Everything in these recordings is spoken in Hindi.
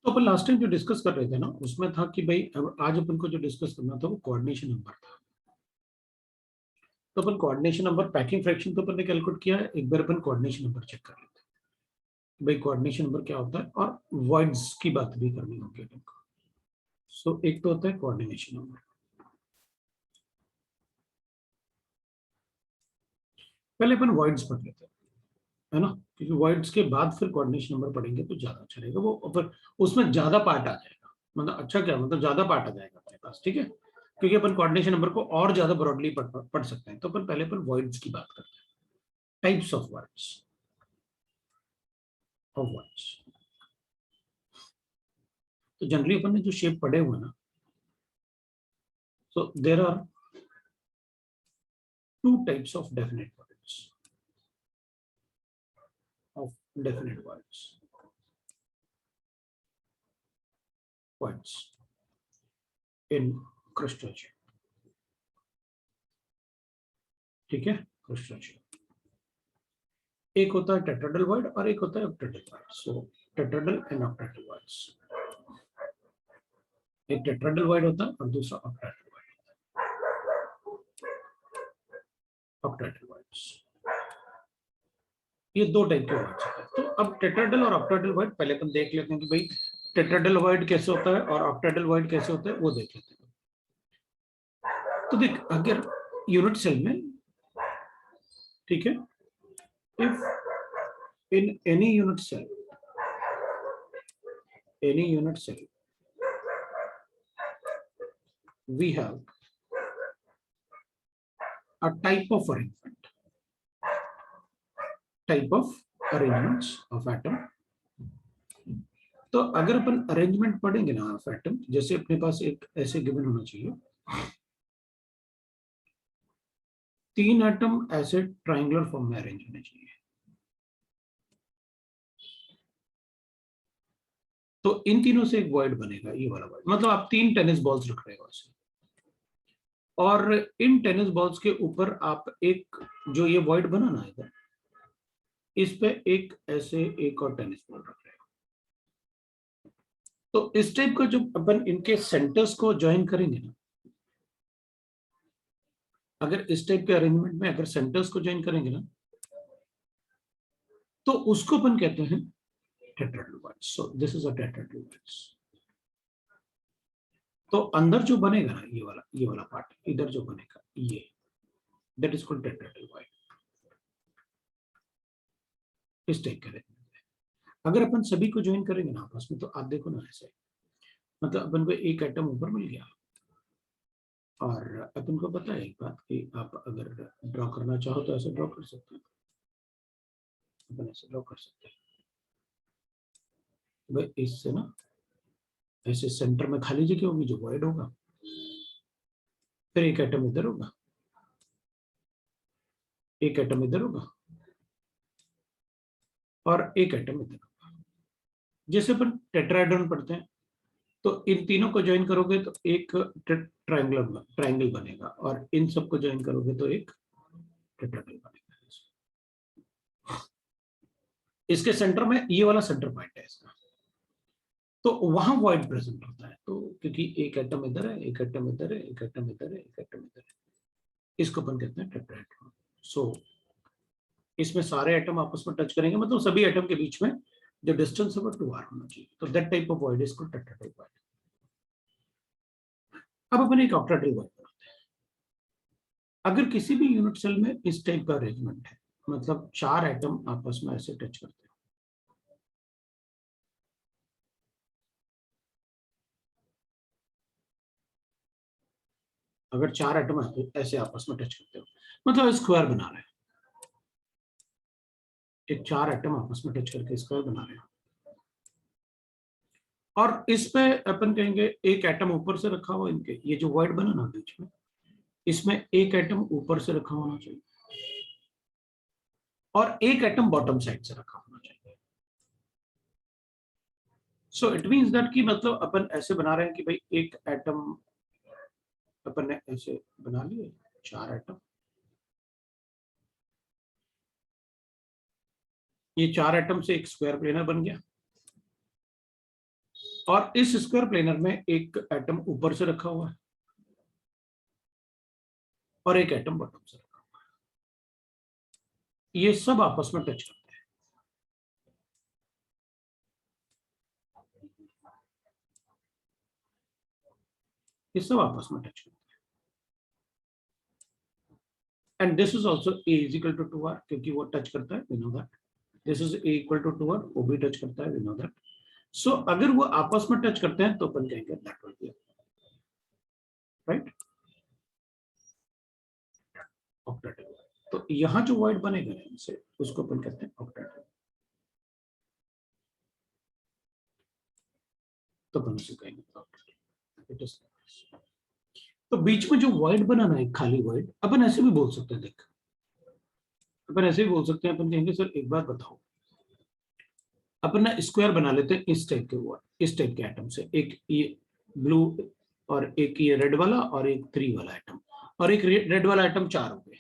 तो अपन लास्ट टाइम जो डिस्कस कर रहे थे ना, उसमें था कि भाई अब आज अपन को जो डिस्कस करना था वो कोऑर्डिनेशन नंबर था। तो अपन कोऑर्डिनेशन नंबर, पैकिंग फ्रैक्शन तो अपन ने कैलकुलेट किया है, एक बार अपन कोऑर्डिनेशन नंबर चेक कर लेते हैं भाई कोऑर्डिनेशन नंबर क्या होता है, और वॉइड्स की बात भी करनी होगी अपन को। सो एक तो होता है कोऑर्डिनेशन नंबर। पहले अपन वॉइड्स पढ़ लेते हैं, है ना, क्योंकि वॉइड्स के बाद फिर कोऑर्डिनेशन नंबर पढ़ेंगे तो ज्यादा अच्छा रहेगा। वो अपन उसमें ज्यादा पार्ट आ जाएगा, मतलब अच्छा क्या मतलब ज्यादा पार्ट आ जाएगा अपने पास, ठीक है, क्योंकि अपन कोऑर्डिनेशन नंबर को और ज्यादा ब्रॉडली पढ़ सकते हैं। तो अपन पहले अपन वॉइड्स की बात करते हैं, टाइप्स ऑफ वर्ड्स। तो जनरली अपन ने जो शेप पढ़े हुए ना, so there are two types of definite words in Christology, ठीक है। Christology एक होता है टेट्राडल वर्ड और एक होता है octahedral void. So tetrahedral and octahedral voids, एक टेट्राडल वर्ड होता है और दूसरा ऑक्टेडल वर्ड्स। ये दो टाइप के वर्ड्स होते हैं। तो अब टेट्राडल और ऑक्टेडल वर्ड पहले अपन देख लेते हैं कि भाई टेट्राडल वर्ड कैसे होता है और ऑक्टेडल वर्ड कैसे होता है, वो देख लेते हैं। तो देख, अगर यूनिट सेल में, ठीक है, if in any unit cell we have a type of arrangements of atom। तो अगर अपन अरेंजमेंट पढ़ेंगे ना ऑफ एटम, जैसे अपने पास एक ऐसे गिवन होना चाहिए, 3 एटम ऐसे ट्रायंगुलर फॉर्म में अरेंज होने चाहिए। तो इन तीनों से एक वॉइड बनेगा, ये वाला वॉइड, मतलब आप 3 टेनिस बॉल्स रख रहे हो ऐसे, और इन टेनिस बॉल्स के ऊपर आप एक जो ये वॉइड बना ना इधर, इस पे एक ऐसे एक और टेनिस बॉल रख रहे हो। तो इस टाइप का जो अपन इनके सेंटर्स को ज्वाइन करेंगे ना, अगर इस टाइप के अरेंजमेंट में अगर सेंटर्स को ज्वाइन करेंगे ना, तो उसको अपन कहते हैं tetrahedral words. So this is a tetrahedral words. तो अंदर जो बनेगा ना, ये वाला पार्ट इधर जो बनेगा, ये that is called tetrahedral word. इस टाइप का अगर अपन सभी को ज्वाइन करेंगे ना आपस में, तो आप देखो ना ऐसे, मतलब अपन को एक एटम ऊपर मिल गया, और अपन को पता है एक बात कि आप अगर ड्रॉ करना चाहो तो ऐसे ड्रॉ कर सकते हैं, अपन ऐसे ड्रॉ कर सकते हैं भाई, इससे ना ऐसे सेंटर में खाली जगह होगी जो वॉइड होगा, फिर एक एटम इधर होगा, एक एटम इधर होगा, और एक एटम इधर होगा। जैसे अपन टेट्राहेड्रॉन पढ़ते हैं, तो इन तीनों को ज्वाइन करोगे तो एक ट्रायंगल बनेगा, और इन सबको ज्वाइन करोगे तो एक टेट्राहेड्रल बनेगा। इसके सेंटर में ये वाला सेंटर पॉइंट है इसका, तो वहां वॉइड प्रेजेंट होता है। तो क्योंकि एक एटम इधर है, एक एटम इधर है, एक एटम इधर है, एक एटम इधर है, इसको अपन कहते हैं टेट्राहेड्रॉन। सो इसमें सारे एटम आपस में टच करेंगे, मतलब सभी एटम के बीच में जो डिस्टेंस है वो 2r होना चाहिए। तो that type of void is called tetrahedral void. अब अपन एक ऑक्टाहेड्रल वॉइड बनाते हैं। अगर किसी भी यूनिट सेल में इस टाइप का अरेंजमेंट है, मतलब 4 एटम आपस में ऐसे टच करते हैं, अगर 4 एटम ऐसे आपस में टच करते हो, मतलब स्क्वायर बना रहे हैं, एक 4 एटम आपस में टच करके स्क्वायर बना रहे हैं, और इस पे अपन कहेंगे एक एटम ऊपर से रखा हुआ, इनके ये जो वर्ड बना ना बीच में, इसमें एक एटम ऊपर से रखा होना चाहिए और एक एटम बॉटम साइड से रखा होना चाहिए। सो इट मींस दैट कि मतलब अपन ऐसे बना रहे हैं कि भाई एक एटम अपन ने ऐसे बना लिए 4 एटम, ये 4 एटम से एक स्क्वायर प्लेनर बन गया, और इस स्क्वायर प्लेनर में एक एटम ऊपर से रखा हुआ है और एक एटम बॉटम से रखा हुआ है। ये सब आपस में टच करते हैं। ये सब आपस में टच करते हैं। And this is also a is equal to 2r, क्योंकि वो टच करता है, we know that. This is a equal to 2r, वो भी टच करता है, वी नो दैट। सो अगर वो आपस में टच करते हैं तो अपन कहेंगे that will B right octet. तो यहां जो वॉइड बनेगा इनसे, उसको अपन कहते हैं ऑक्टेट। तो अपन उसे कहेंगे ऑक्टेट। इट इज तो बीच में जो वॉइड बनाना है, खाली वॉइड, अपन ऐसे भी बोल सकते हैं। देख, अपन ऐसे भी बोल सकते हैं। अपन कहेंगे सर एक बार बताओ, अपन ना स्क्वायर बना लेते हैं इस टाइप के वॉइड, इस टाइप के एटम से। एक ये ब्लू और एक ये रेड वाला और एक 3 वाला एटम, और एक रेड वाला एटम 4 हो गए।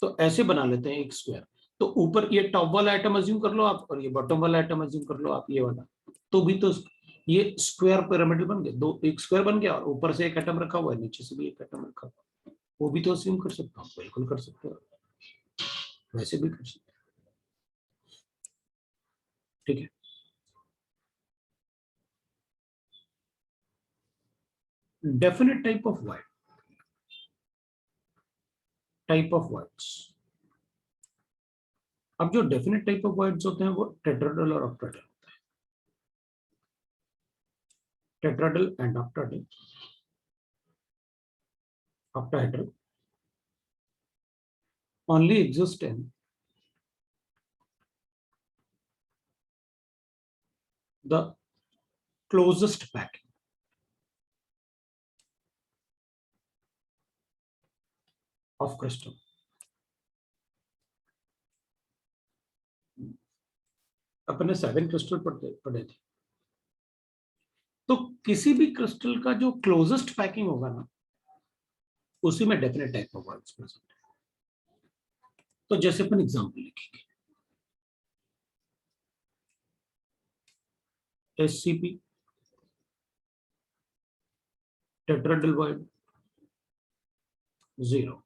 तो ऐसे बना लेते हैं एक स्क्वायर। तो ऊपर ये टॉप वाला आइटम अज्यूम कर लो आप, और ये बॉटम वाला आइटम अज्यूम कर लो आप, ये वाला। तो भी तो ये स्क्वायर पिरामिड बन गए, दो एक स्क्वायर बन गया, और ऊपर से एक एटम रखा हुआ है, नीचे से भी एक एटम रखा हुआ है। वो भी तो अज्यूम कर सकता हूँ, बिल्कुल कर सकते हो, वैसे भी कर सकते हो। ठीक है, definite type of word, type of words. अब जो डेफिनेट टाइप ऑफ वर्ड्स होते हैं वो टेट्राहेड्रल और ऑक्टाहेड्रल होते हैं। Tetrahedral and octahedral, octahedral only exist in the closest packing of crystal. अपने 7 क्रिस्टल पढ़े थे। तो किसी भी क्रिस्टल का जो क्लोजेस्ट पैकिंग होगा ना, उसी में definite type of words present है। तो जैसे अपन एग्जांपल लिखेंगे, SCP tetrahedral void 0,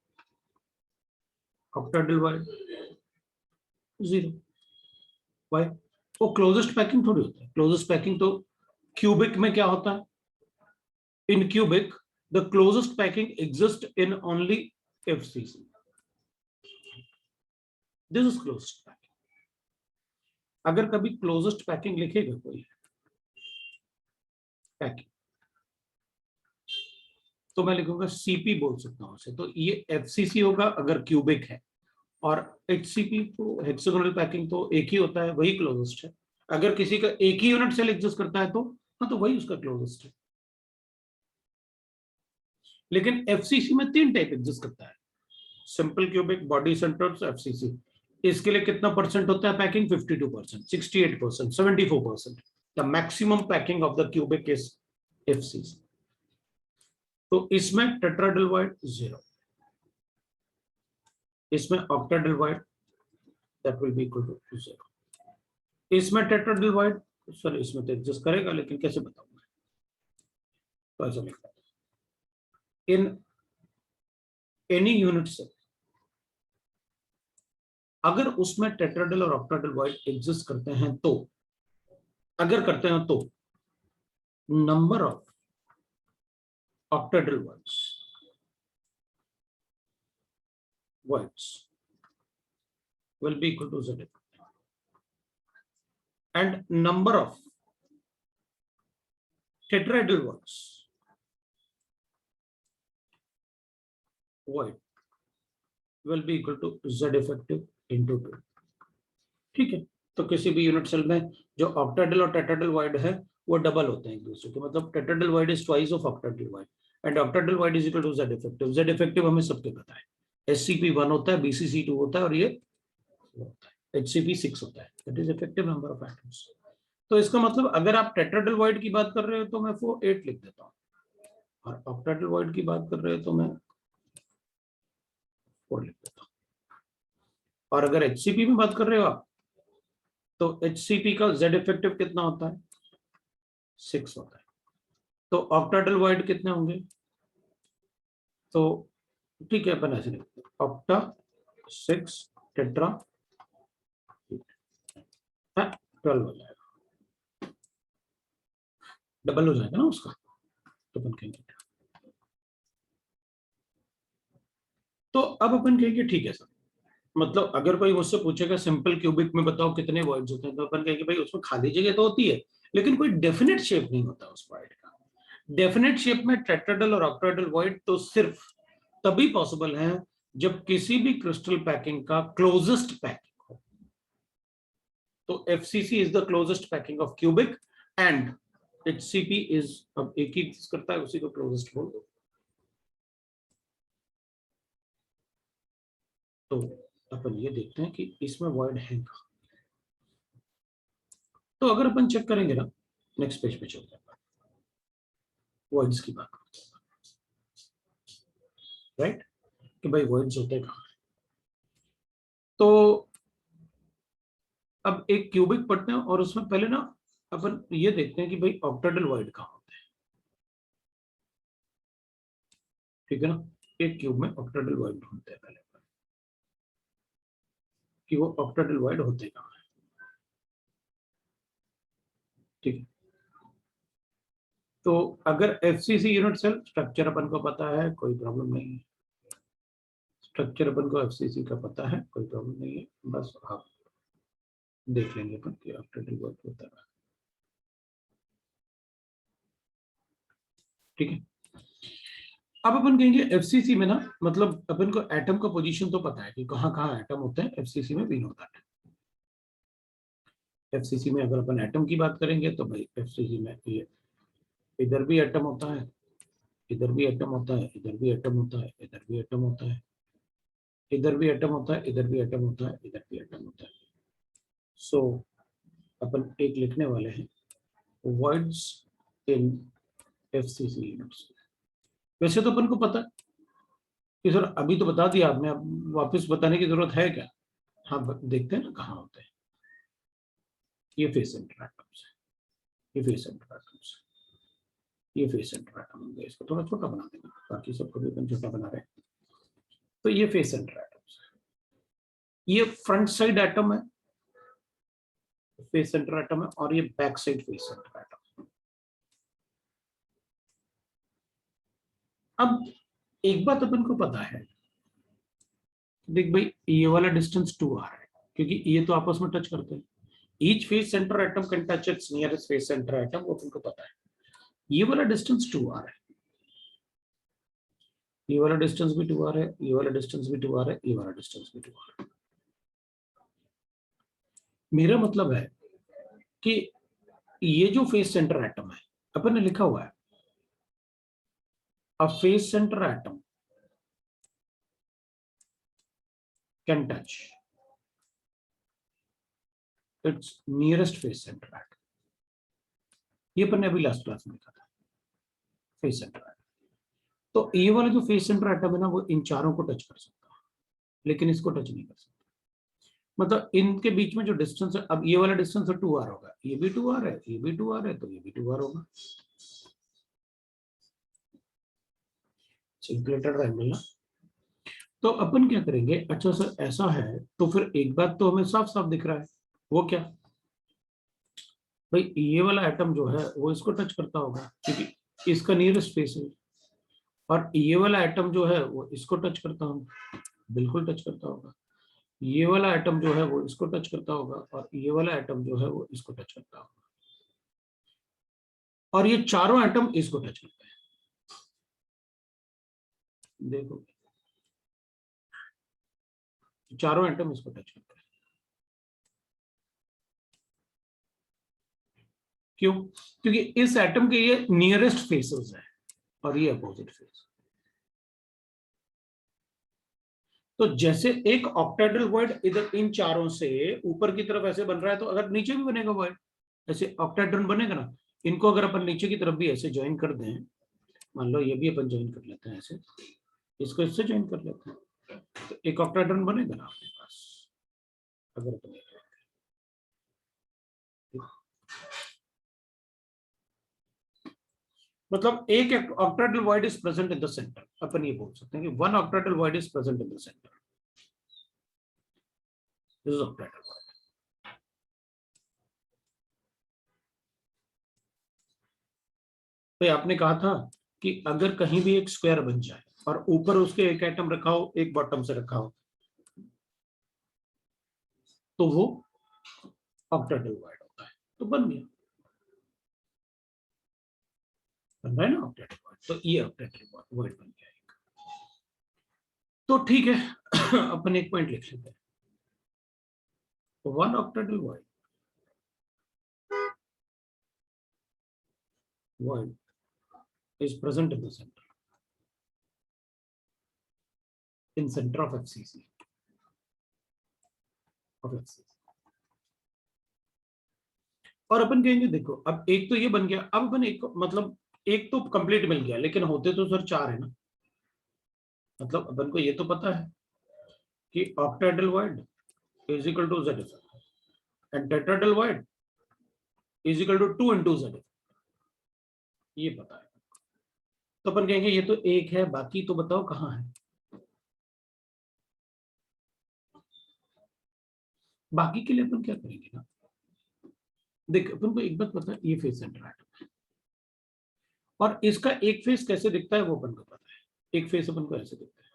octahedral word 0। Why? वो क्लोजेस्ट पैकिंग थोड़ी होता है। क्लोजेस्ट पैकिंग तो क्यूबिक में क्या होता है? In cubic, the closest packing exists in only FCC. This is closest packing. अगर कभी closest packing लिखेगा कोई पैकिंग, तो मैं लिखूंगा CP बोल सकता हूं उसे। तो ये FCC होगा अगर क्यूबिक है, और HCP तो हेक्सागोनल पैकिंग तो एक ही होता है, वही क्लोजेस्ट है। अगर किसी का एक ही यूनिट सेल एग्जिस्ट करता है तो हाँ, तो वही उसका क्लोजेस्ट है। लेकिन FCC में 3 टाइप एग्जिस्ट करता है, simple cubic, body centred, FCC। इसके लिए कितना परसेंट होता है packing? 52%, 68%, 74%। The maximum packing of the cubic is FCC। तो इसमें टेट्राहेड्रल वर्ड 0, इसमें octahedral void that will be equal to 0। इसमें टेट्राहेड्रल वर्ड, सर इसमें तो एग्जिस्ट करेगा, लेकिन कैसे बताऊंगा? तो ऐसा लिखता है, इन एनी यूनिट सेल, अगर उसमें टेट्राहेड्रल और ऑक्टाहेड्रल वर्ड एग्जिस्ट करते हैं तो, अगर करते हैं तो, number of octahedral words will be equal to Z, and number of tetrahedral words void will be equal to Z effective into 2। ठीक है, तो किसी भी यूनिट सेल में जो ऑक्टाहेड्रल और टेट्राहेड्रल वर्ड है वो डबल होते हैं एक दूसरे के, मतलब tetrahedral void is twice of octahedral void, and octahedral void is equal to Z effective। Z effective हमें सबके पता है, SCP 1 होता है, BCC 2 होता है, और ये होता है HCP 6 होता है, that is effective number of atoms. तो इसका मतलब अगर आप टेट्राहेड्रल वर्ड की बात कर रहे हो तो मैं 8 लिख देता हूँ, और ऑक्टाहेड्रल वर्ड की बात कर रहे हो तो मैं 4 लिख देता हूँ। और अगर HCP में बात कर रहे हो आप, तो HCP का Z इफेक्टिव कितना होता है? 6 होता है। तो ऑक्टाडल वॉइड कितने होंगे? तो ठीक है, अपन ऐसे लिखते हैं, ऑक्टा 6 टेट्रा 12 हो जाएगा, डबल हो जाएगा ना उसका, तो अपन कहेंगे। तो अब अपन कहेंगे ठीक है सर, मतलब अगर कोई मुझसे पूछेगा सिंपल क्यूबिक में बताओ कितने वॉइड्स होते हैं, तो अपन कहेंगे भाई उसमें खाली जगह तो होती है, लेकिन कोई डेफिनेट शेप नहीं होता उस वॉइड का। डेफिनेट शेप में टेट्राहेड्रल और ऑक्टाहेड्रल वॉइड तो सिर्फ तभी पॉसिबल है जब किसी भी क्रिस्टल पैकिंग का क्लोजेस्ट पैकिंग हो। तो FCC is the closest packing of cubic and HCP is, अब एक ही करता है उसी को क्लोजेस्ट बोल दो। तो अपन ये देखते हैं कि इसमें वॉइड है कहां। तो अगर अपन चेक करेंगे ना, नेक्स्ट पेज पे चलते हैं, वॉइड्स की बात करते हैं, राइट, कि भाई वॉइड्स होते कहां। तो अब एक क्यूबिक पढ़ते हैं और उसमें पहले ना अपन ये देखते हैं कि भाई ऑक्टाहेड्रल वॉइड कहां होते हैं, ठीक है ना। एक क्यूब में ऑक्टाहेड्रल वॉइड ढूंढते हैं पहले कि वो ऑक्टाहेड्रल वॉइड होते कहां है, ठीक है। तो अगर एफसीसी यूनिट सेल स्ट्रक्चर अपन को पता है, कोई प्रॉब्लम नहीं है, स्ट्रक्चर अपन को एफसीसी का पता है, कोई प्रॉब्लम नहीं है, बस आप देख लेंगे अपन कि ऑक्टाहेड्रल वॉइड होता है, ठीक है। अब अपन कहेंगे एफसीसी में ना, मतलब अपन को एटम का पोजीशन तो पता है कि कहां कहां एटम होते हैं, एफसीसी में भी होता है। एफसीसी में अगर अपन एटम की बात करेंगे तो भाई एफसीसी में ये इधर भी एटम होता है, इधर भी एटम होता है, इधर भी एटम होता है, इधर भी एटम होता है, इधर भी एटम होता है, इधर भी एटम होता है, इधर भी एटम होता है। सो अपन एक लिखने वाले हैं वॉइड्स इन एफसीसी यूनिट्स। वैसे तो अपन को पता है कि सर अभी तो बता दिया आपने, अब वापस बताने की जरूरत है क्या? हाँ देखते हैं ना कहाँ होते हैं। ये फेस सेंटर एटम्स है, ये फेस सेंटर एटम्स है, ये फेस सेंटर एटम होंगे। इसको थोड़ा छोटा बना देंगे, बाकी सबको भी अपन छोटा बना रहे हैं। तो ये फेस सेंटर एटम्स है, ये फ्रंट साइड एटम है, फेस सेंटर एटम है, और ये back side face centre atom. अब एक बात अपन को पता है, देख भाई ये वाला डिस्टेंस 2r है, क्योंकि ये तो आपस में टच करते हैं। Each face centre atom can touch it's nearest face centre atom, वो तुमको पता है। ये वाला डिस्टेंस 2r है, ये वाला डिस्टेंस भी 2r है, ये वाला डिस्टेंस भी 2r है, ये वाला डिस्टेंस भी 2r है। मेरा मतलब है कि ये जो फेस सेंटर एटम है, अपन ने लिखा हुआ है अ face centre atom can touch it's nearest face centre atom. ये अपन ने अभी लास्ट क्लास में लिखा था, फेस सेंटर एटम। तो ये वाला जो फेस सेंटर एटम है ना, वो इन चारों को टच कर सकता है, लेकिन इसको टच नहीं कर सकता। मतलब इनके बीच में जो डिस्टेंस है, अब ये वाला डिस्टेंस 2r होगा, ये भी 2r है, ये भी 2r है, तो ये भी 2r होगा। सिंपलेटर ट्रायंगल ना। तो अपन क्या करेंगे, अच्छा सर ऐसा है तो फिर एक बात तो हमें साफ साफ दिख रहा है, वो क्या भाई, ये वाला एटम जो है वो इसको टच करता होगा क्योंकि इसका नियरेस्ट फेस है, और ये वाला एटम जो है वो इसको टच करता होगा, बिल्कुल टच करता होगा। ये वाला एटम जो है वो इसको टच करता होगा, और ये वाला एटम जो है वो इसको टच करता होगा, और ये चारों एटम इसको टच करते हैं। देखो चारों एटम इसको टच करते हैं, क्यों? क्योंकि इस एटम के ये नियरेस्ट फेसेस है और ये अपोजिट फेस। तो जैसे एक ऑक्टाहेड्रल वॉइड इधर इन चारों से ऊपर की तरफ ऐसे बन रहा है, तो अगर नीचे भी बनेगा वॉइड, ऐसे ऑक्टाहेड्रल बनेगा ना। इनको अगर अपन नीचे की तरफ भी ऐसे ज्वाइन कर दें, मान लो ये भी अपन ज्वाइन कर लेते हैं ऐसे, इसको इससे ज्वाइन कर लेते हैं, तो एक ऑक्टाहेड्रल बनेगा ना आपके पास, अगर अपन मतलब एक octahedral void is present in the centre, अपन ये बोल सकते हैं कि one octahedral void is present in the centre, this is octahedral void. तो आपने कहा था कि अगर कहीं भी एक स्क्वायर बन जाए और ऊपर उसके एक एटम रखा हो, एक बॉटम से रखा हो, तो वो ऑक्टाहेड्रल वॉइड होता है। तो बन गया, बन रहा है ना ऑक्टाहेड्रल वॉइड, तो ये ऑक्टाहेड्रल वॉइड बन गया एक। तो ठीक है अपन एक पॉइंट लिख लेते हैं, one octahedral void is present in the center, in center of FCC, और अपन कहेंगे देखो अब एक तो ये बन गया, अब अपन एक मतलब एक तो कंप्लीट मिल गया, लेकिन होते तो सर चार है ना। मतलब अपन को ये तो पता है कि octahedral void is equal to Z and tetrahedral void is equal to 2 into Z, ये पता है। तो अपन कहेंगे ये तो एक है, बाकी तो बताओ कहाँ है। बाकी के लिए अपन क्या करेंगे ना, देख अपन को एक बात पता है, ये फेस सेंटर एटम है और इसका एक फेस कैसे दिखता है वो अपन को पता है। एक फेस अपन को ऐसे दिखता है,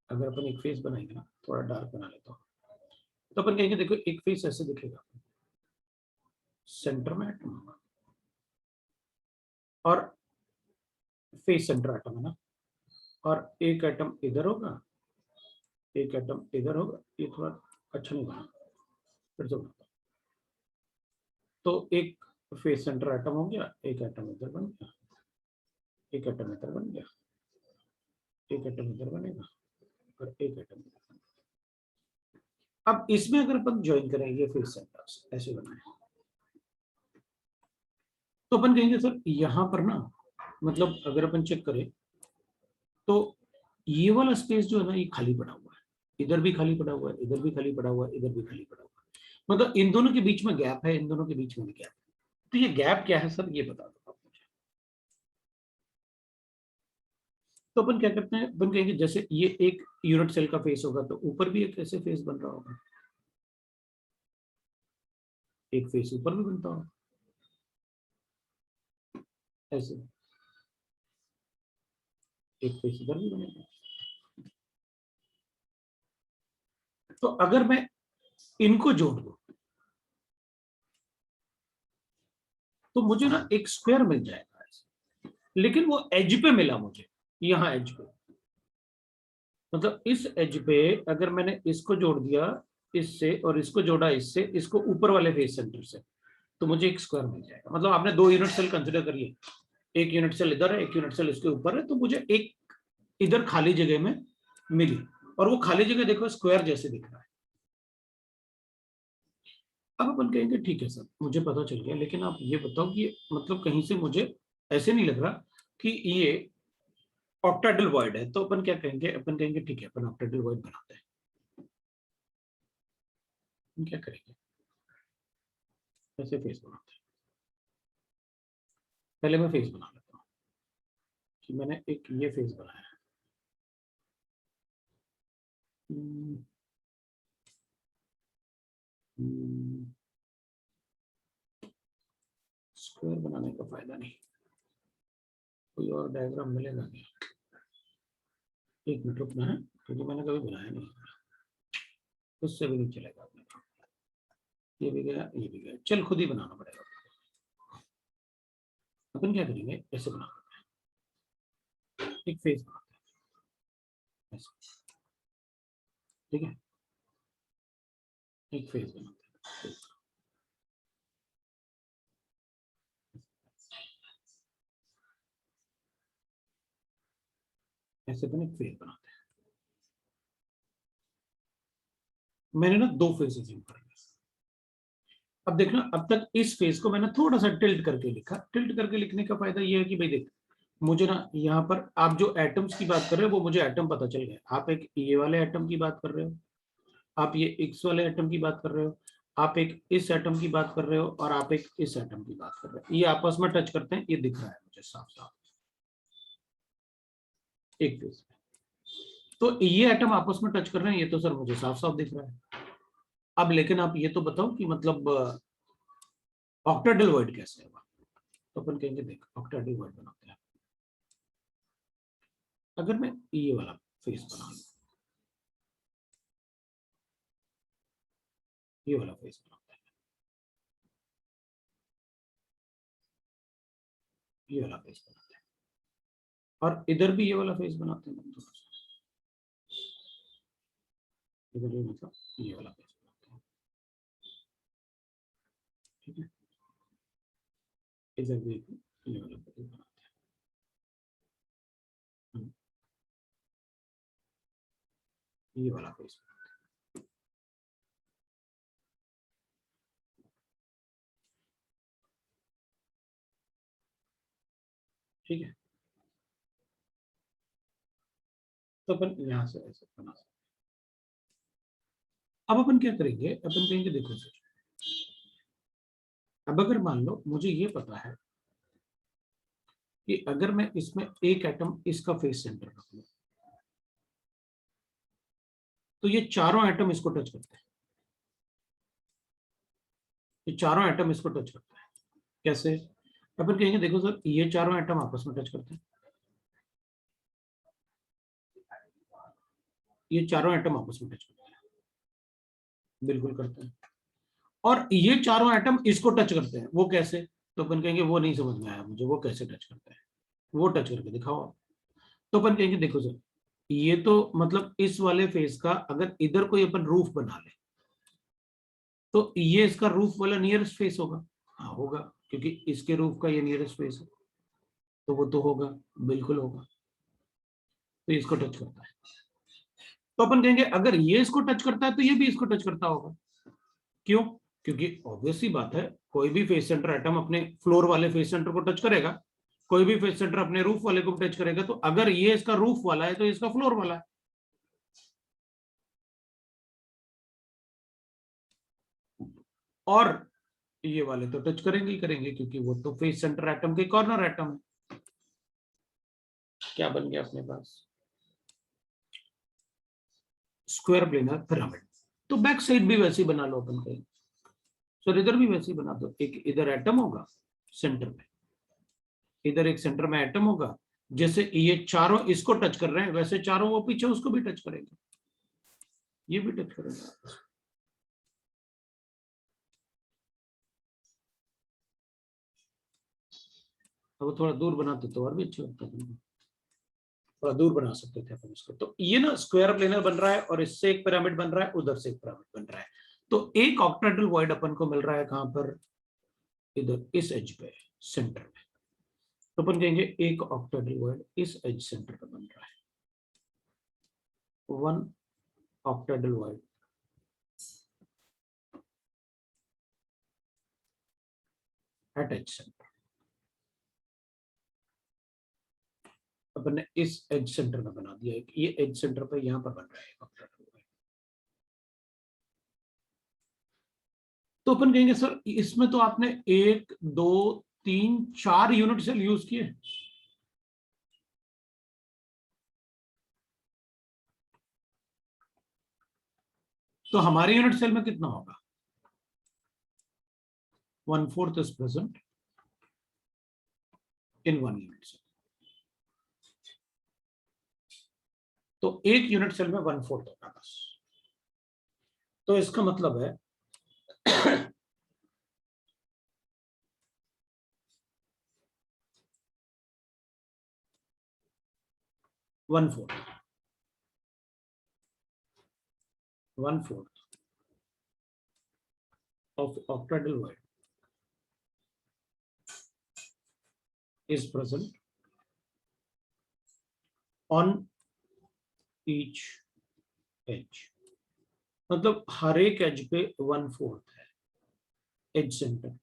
अगर अपन एक फेस बनाएंगे ना, थोड़ा डार्क बना लेता हूँ, तो अपन कहेंगे देखो एक फेस ऐसे दिखेगा, सेंटर में एटम होगा और फेस सेंटर एटम है ना, और एक एटम इधर होगा, एक एटम इधर होगा। ये थोड़ा अच्छा नहीं बना, फिर से बनाता हूं। तो एक फेस सेंटर एटम हो गया, एक एटम इधर बन गया, एक एटम इधर बन गया, एक एटम इधर बनेगा और एक एटम इधर बनेगा। अब इसमें अगर अपन ज्वाइन करेंगे फेस सेंटर्स ऐसे बनाए, तो अपन कहेंगे सर यहां पर ना, मतलब अगर अपन चेक करें तो ये वाला स्पेस जो है ना, ये खाली पड़ा हुआ है, इधर भी खाली पड़ा हुआ है, इधर भी खाली पड़ा हुआ है, इधर भी खाली पड़ा हुआ है। मतलब इन दोनों के बीच में गैप है, इन दोनों के बीच में गैप है। तो ये गैप क्या है सर, ये बता दो आप मुझे। तो अपन क्या करते हैं, अपन कहेंगे जैसे ये एक यूनिट सेल का फेस होगा, तो ऊपर भी एक ऐसे फेस बन रहा होगा, एक फेस ऊपर भी बनता होगा ऐसे, एक फेस इधर भी बनेगा। तो अगर मैं इनको जोड़ दूं तो मुझे ना एक स्क्वायर मिल जाएगा ऐसे, लेकिन वो एज पे मिला मुझे, यहां एज पे, मतलब इस एज पे अगर मैंने इसको जोड़ दिया इससे और इसको जोड़ा इससे, इसको ऊपर वाले फेस सेंटर से, तो मुझे एक स्क्वायर मिल जाएगा। मतलब आपने दो यूनिट सेल कंसिडर करिए, एक यूनिट सेल इधर है, एक यूनिट सेल इसके ऊपर है, तो मुझे एक इधर खाली जगह में मिली, और वो खाली जगह देखो स्क्वायर जैसे दिख रहा है। अब अपन कहेंगे ठीक है सर मुझे पता चल गया, लेकिन आप ये बताओ कि मतलब कहीं से मुझे ऐसे नहीं लग रहा कि ये ऑक्टाहेड्रल वॉइड है। तो अपन क्या कहेंगे, अपन कहेंगे ठीक है अपन ऑक्टाहेड्रल वॉइड बनाते हैं। क्या करेंगे, ऐसे फेस बनाते हैं। पहले मैं फेस बना लेता हूँ कि मैंने एक ये फेस बनाया है, स्क्वायर बनाने का फायदा नहीं, कोई और डायग्राम मिलेगा क्या? एक मिनट रुकना है, क्योंकि मैंने कभी बनाया नहीं, उससे भी नहीं चलेगा अपने। ये भी गया, ये भी गया, चल खुद ही बनाना पड़ेगा। अपन क्या करेंगे, ऐसे बना एक फेस बनाते हैं ऐसे, ठीक है, एक फेस बनाते हैं ऐसे, अपन एक फेस बनाते हैं। मैंने ना दो फेसेस इन कर, अब देखना अब तक इस फेस को मैंने थोड़ा सा टिल्ट करके लिखा। टिल्ट करके लिखने का फायदा ये है कि भाई देख, मुझे ना यहाँ पर आप जो एटम्स की बात कर रहे हो वो मुझे एटम पता चल गया। आप एक ये वाले एटम की बात कर रहे हो, आप ये एक्स वाले एटम की बात कर रहे हो, आप एक इस एटम की बात कर रहे हो और आप एक इस एटम की बात कर रहे हो, ये आपस में टच करते हैं, ये दिख रहा है मुझे साफ साफ एक फेज में। तो ये एटम आपस में टच कर रहे हैं, ये तो सर मुझे साफ साफ दिख रहा है। अब लेकिन आप ये तो बताओ कि मतलब ऑक्टाहेड्रल वॉइड कैसे होगा? तो अपन कहेंगे देख ऑक्टाहेड्रल वॉइड बनाते हैं। अगर मैं ये वाला फेस बना लूं, ये वाला फेस बनाते हैं, ये वाला फेस बनाते हैं, और इधर भी ये वाला फेस बनाते हैं थोड़ा सा, इधर भी मतलब ये वाला फेस बनाते हैं, ठीक है। इधर भी ये वाला फेस बनाते हैं, ये वाला फेस, ठीक है। तो अपन यहां से ऐसे बना सकते। अब अपन क्या करेंगे, अपन कहेंगे देखो सर, अब अगर मान लो मुझे ये पता है कि अगर मैं इसमें एक एटम इसका फेस सेंटर रख लूं, तो ये चारों एटम इसको टच करते हैं, ये चारों एटम इसको टच करते हैं। कैसे? अपन कहेंगे देखो सर, ये चारों एटम आपस में टच करते हैं, ये चारों एटम आपस में टच करते हैं, बिल्कुल करते हैं। और ये चारों एटम इसको टच करते हैं, वो कैसे? तो अपन कहेंगे वो नहीं समझ में आया मुझे, वो कैसे टच करते हैं, वो टच करके दिखाओ आप। तो अपन कहेंगे देखो सर, ये तो मतलब इस वाले फेस का अगर इधर कोई अपन रूफ बना ले, तो ये इसका रूफ वाला नियरेस्ट फेस होगा। हाँ होगा, क्योंकि इसके रूफ का ये नियरेस्ट फेस है, तो वो तो होगा, बिल्कुल होगा। तो इसको टच करता है, तो अपन कहेंगे अगर ये इसको टच करता है तो ये भी इसको टच करता होगा। क्यों? क्योंकि ऑब्वियस सी बात है, कोई भी फेस सेंटर एटम अपने फ्लोर वाले फेस सेंटर को टच करेगा, कोई भी फेस सेंटर अपने रूफ वाले को टच करेगा। तो अगर ये इसका रूफ वाला है तो इसका फ्लोर वाला है। और ये वाले तो टच करेंगे ही करेंगे, क्योंकि वो तो फेस सेंटर एटम के कॉर्नर एटम है। क्या बन गया अपने पास? Square planar pyramid. तो बैक साइड भी वैसे ही बना लो अपन कहीं, सर इधर भी वैसे ही बना दो। एक इधर एटम होगा सेंटर में, इधर एक सेंटर में एटम होगा, जैसे ये चारों इसको टच कर रहे हैं वैसे चारों वो पीछे उसको भी टच करेंगे, ये भी टच करेंगे। अब थोड़ा दूर बनाते तो और भी अच्छा लगता है, थोड़ा दूर बना सकते थे अपन इसको। तो ये ना स्क्वायर प्लेनर बन रहा है, और इससे एक पिरामिड बन रहा है, उधर से एक पिरामिड बन रहा है। तो एक ऑक्टाहेड्रल वॉइड अपन को मिल रहा है कहां पर? इधर इस एज पे, सेंटर में। तो अपन कहेंगे एक ऑक्टाहेड्रल वॉइड इस एज सेंटर पे बन रहा है, one octahedral void at edge centre. अपन ने इस एज सेंटर में बना दिया, ये एज सेंटर पे यहां पर बन रहा है ऑक्टाहेड्रल वॉइड। तो अपन कहेंगे सर इसमें तो आपने एक दो तीन चार यूनिट सेल यूज किए, तो हमारे यूनिट सेल में कितना होगा? 1/4 is present in 1 unit cell. तो एक यूनिट सेल में 1/4 होगा बस। तो इसका मतलब है 1/4 of octahedral wide is present on each edge। मतलब हर एक एज पे 1/4 है एज सेंटर।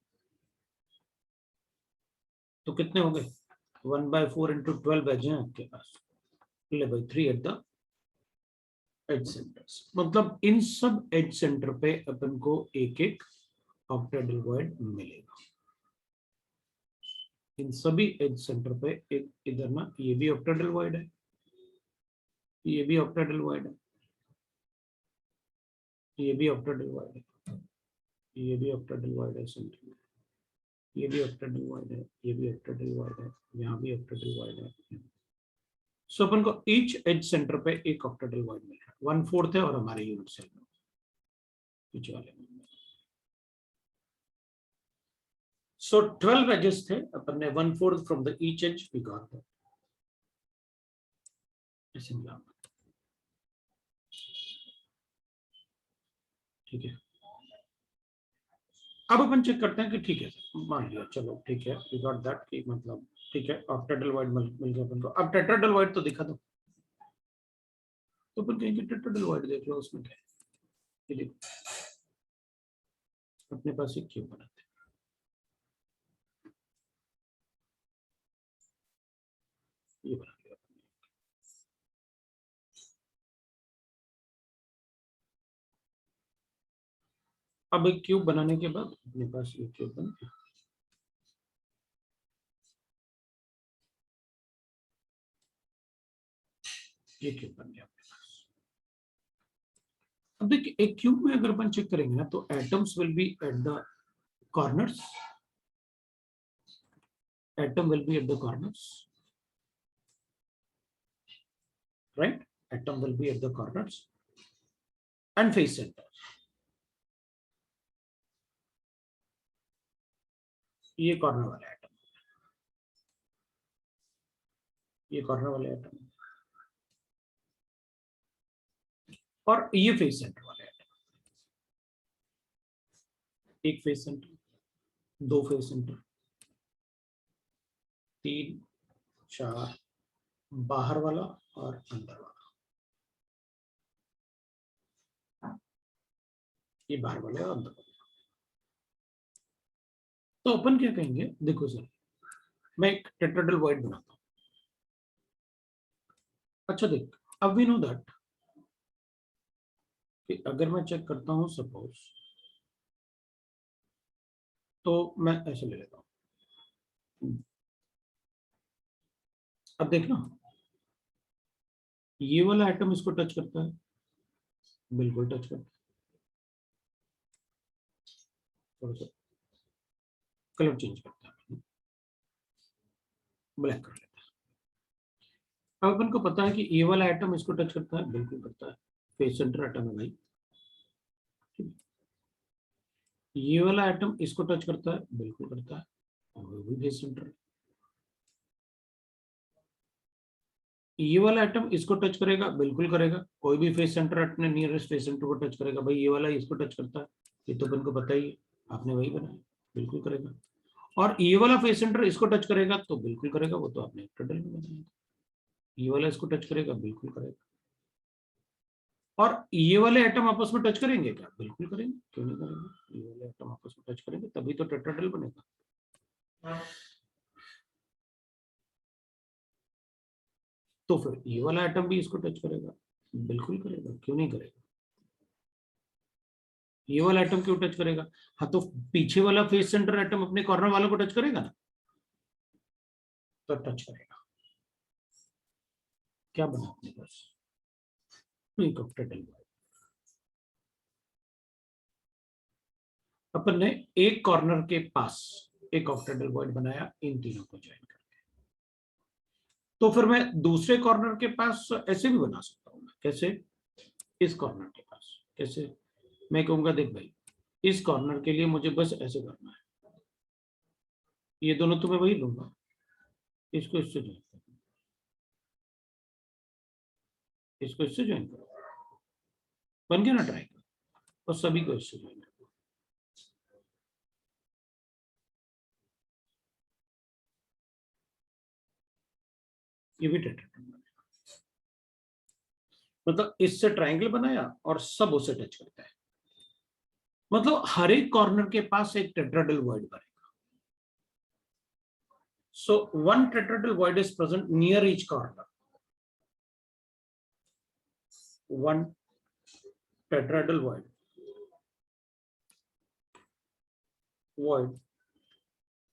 तो कितने हो गए? 1/4 into 12 एज हैं आपके पास, ले भाई 3 एट द एज सेंटर्स, मतलब इन सब एज सेंटर पे अपन को एक एक ऑक्टेडल वॉइड मिलेगा। इन सभी एज सेंटर पे एक इधर ना, ये भी ऑक्टेडल वॉइड है, ये भी ऑक्टेडल वॉइड है, ये भी ऑक्टेडल वॉइड है, ये भी ऑक्टेडल वॉइड है सेंटर में, ये भी ऑक्टेडल वॉइड है, ये भी ऑक्टेडल वॉइड है, यहाँ भी ऑक्टेडल वॉइड है। सो अपन को ईच एज सेंटर पे एक ऑक्टेडल वॉइड मिल रहा है, 1/4 है और हमारे यूनिट सेल में पीछे वाले में। So 12 edges थे, अपन ने 1/4 from the each edge we got that. ठीक है, अब अपन चेक करते हैं कि ठीक है मान लिया, चलो ठीक है we got that कि मतलब ठीक है ऑक्टेडल वॉइड मिल गया अपन को। अब टेट्राहेड्रल वॉइड तो दिखा दो, तो अपन कहेंगे टेट्राहेड्रल वॉइड देख लो, उसमें क्या है, ये देखो अपने पास एक क्यूब बनाते हैं, ये बना लिया। अब एक क्यूब बनाने के बाद अपने पास ये क्यूब बन गया। ये क्यूब बन गया अपने पास। अब देखिए एक क्यूब में अगर अपन चेक करेंगे ना, तो atoms will be at the corners, atom will be at the corners, right? Atom will be at the corners and face center. ये कॉर्नर वाला एटम, ये कॉर्नर वाले एटम, और ये फेस सेंटर वाले एटम। एक फेस सेंटर, दो फेस सेंटर, 3 4 बाहर वाला और अंदर वाला, ये बाहर वाले और अंदर वाला। तो अपन क्या कहेंगे, देखो सर मैं एक टेट्राहेड्रल वॉइड बनाता हूं। अच्छा देख, अब वी नो दैट कि अगर मैं चेक करता हूं सपोज, तो मैं ऐसे ले लेता हूं। अब देखना ये वाला एटम इसको टच करता है, बिल्कुल टच करता है, थोड़ा सा कलर चेंज करता है, ब्लैक कर लेता है। अब अपन को पता है कि ये वाला एटम इसको टच करता है, बिल्कुल करता है, फेस सेंटर एटम है भाई। ये वाला एटम इसको टच करता है, बिल्कुल करता है, और वो भी फेस सेंटर है। ये वाला एटम इसको टच करेगा, बिल्कुल करेगा, कोई भी फेस सेंटर अपने नियरेस्ट फेस सेंटर को टच करेगा, भाई ये वाला इसको टच करता है, ये तो अपन को पता ही है, आपने वही बनाया, बिल्कुल करेगा। और ये वाला फेस सेंटर इसको टच करेगा तो बिल्कुल करेगा, वो तो आपने टेट्राहेड्रल में बनाया। ये वाला इसको टच करेगा, बिल्कुल करेगा। और ये वाले एटम आपस में टच करेंगे क्या, बिल्कुल करेंगे, क्यों नहीं करेंगे, ये वाले एटम आपस में टच करेंगे तभी तो टेट्राहेड्रल बनेगा। तो फिर ये वाला एटम भी इसको टच करेगा, बिल्कुल करेगा, क्यों नहीं करेगा। ये वाला एटम क्यों टच करेगा, हाँ तो पीछे वाला फेस सेंटर एटम अपने कॉर्नर वालों को टच करेगा ना, तो टच करेगा। क्या बना अपने पास, एक ऑक्टेडल वॉइड। अपन ने एक कॉर्नर के पास एक ऑक्टेडल वॉइड बनाया इन तीनों को ज्वाइन करके। तो फिर मैं दूसरे कॉर्नर के पास ऐसे भी बना सकता हूं, कैसे, इस कॉर्नर के पास कैसे, मैं कहूंगा देख भाई इस कॉर्नर के लिए मुझे बस ऐसे करना है, ये दोनों तो मैं वही लूंगा, इसको इससे ज्वाइन करूंगा, इसको इससे ज्वाइन करूंगा, बन गया ना ट्रायंगल, और सभी को इससे ज्वाइन करूंगा। ये भी टेट्राहेड्रल बनेगा, मतलब इससे ट्रायंगल बनाया और सब उसे टच करता है, मतलब हर एक कॉर्नर के पास एक टेट्राहेड्रल वॉइड बनेगा। So one tetrahedral void is present near each corner. One tetrahedral void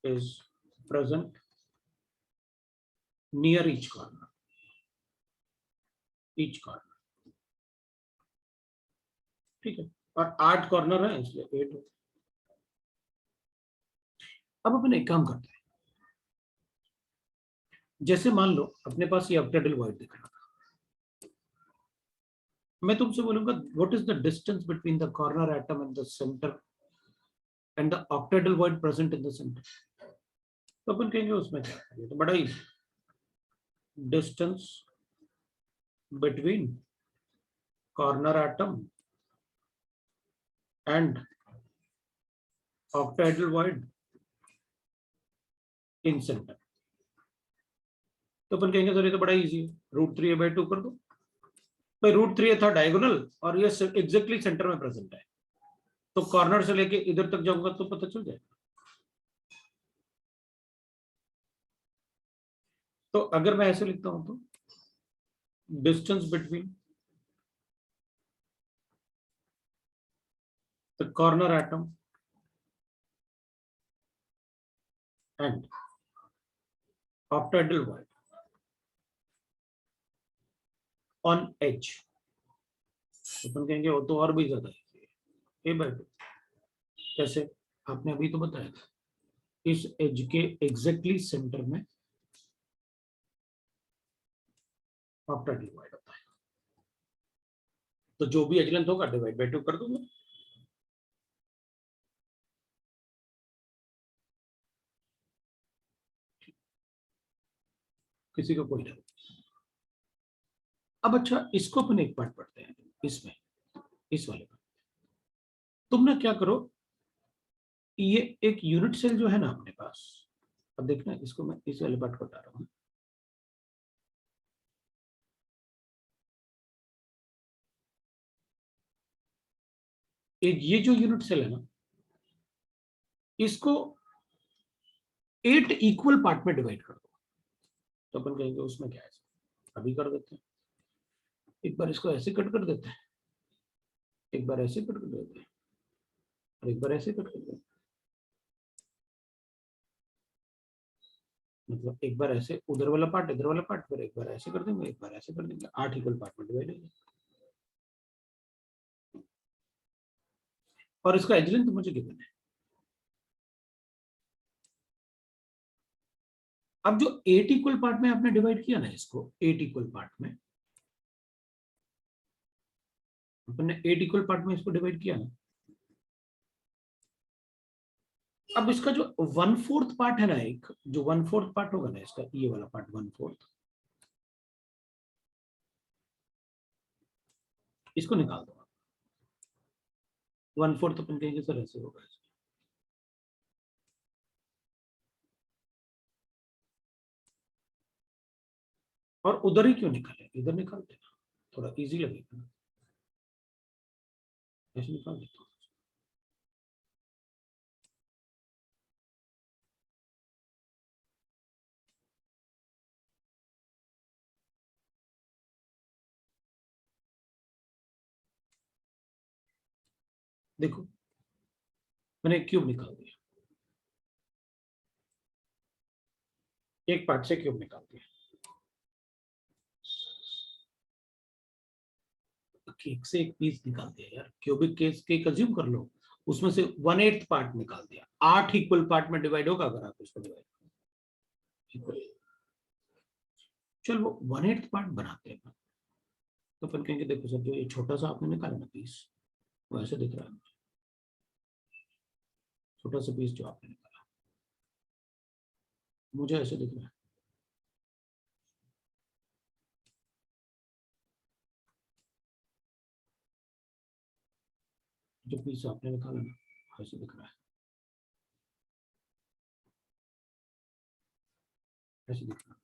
is present near each corner, ठीक है, और 8 कॉर्नर है इसलिए 8। अब अपन एक काम करते हैं, जैसे मान लो अपने पास ये ऑक्टेडल वॉइड दिख रहा था, मैं तुमसे बोलूंगा what is the distance between the corner atom and the centre and the octahedral void present in the centre, तो अपन कहेंगे उसमें क्या है, तो बड़ा ही distance between corner atom and octahedral void in centre, तो अपन कहेंगे सर ये तो बड़ा इजी है, √3a/2 कर दो भाई, √3a था डायगोनल और ये एग्जैक्टली सेंटर में प्रेजेंट है, तो कॉर्नर से लेके इधर तक जाऊंगा तो पता चल जाएगा। तो अगर मैं ऐसे लिखता हूं तो distance between the corner atom and octahedral void on edge, अपन कहेंगे वो तो और भी ज्यादा है a/2। कैसे, आपने अभी तो बताया था, इस एज के एग्जैक्टली सेंटर में ऑक्टेडल वॉइड होता है, तो जो भी एज लेंथ होगा डिवाइड/2 कर दूंगा। किसी को कोई डाउट? अब अच्छा, इसको अपन एक पार्ट पढ़ते हैं, इसमें इस वाले पर तुम ना क्या करो, ये एक यूनिट सेल जो है ना अपने पास, अब देखना इसको मैं इस वाले पार्ट को हटा रहा हूं, एक ये जो यूनिट सेल है ना, इसको 8 इक्वल पार्ट में डिवाइड कर दो, तो अपन कहेंगे उसमें क्या है, अभी कर देते हैं, एक बार इसको ऐसे कट कर देते हैं, एक बार ऐसे कट कर देते हैं, और एक बार ऐसे कट कर देते हैं, मतलब एक बार ऐसे उधर वाला पार्ट इधर वाला पार्ट, फिर एक बार ऐसे कर देंगे, एक बार ऐसे कर देंगे, 8 इक्वल पार्ट में डिवाइड हो जाएगा। और इसका एज लेंथ मुझे गिवन है। अब जो 8 इक्वल पार्ट में आपने डिवाइड किया ना, इसको 8 इक्वल पार्ट में अपने 8 इक्वल पार्ट में इसको डिवाइड किया ना, अब इसका जो 1/4 पार्ट है ना, एक जो 1/4 पार्ट होगा ना इसका, ये वाला पार्ट 1/4, इसको निकाल दो। 1/4 अपन कहेंगे सर ऐसे होगा, और उधर ही क्यों निकाले, इधर निकाल देना, थोड़ा इजी लगेगा ना, ऐसे निकाल देता हूँ। देखो मैंने क्यूब निकाल दिया, एक पार्ट से क्यूब निकाल दिया, एक से एक पीस निकाल दिया यार, क्यूबिक केस के कंज्यूम कर लो, उसमें से 1/8 पार्ट निकाल दिया, 8 इक्वल पार्ट में डिवाइड होगा अगर आप इसको डिवाइड इक्वल, चल वो 1/8 पार्ट बनाते हैं, तो अपन कहेंगे देखो सर जो ये छोटा सा आपने निकाला ना पीस, वो ऐसे दिख रहा है, छोटा सा पीस जो आपने निकाला मुझे ऐसे दिख रहा है, जो पीस आपने निकाला ना ऐसे दिख रहा है, ऐसे दिख रहा है।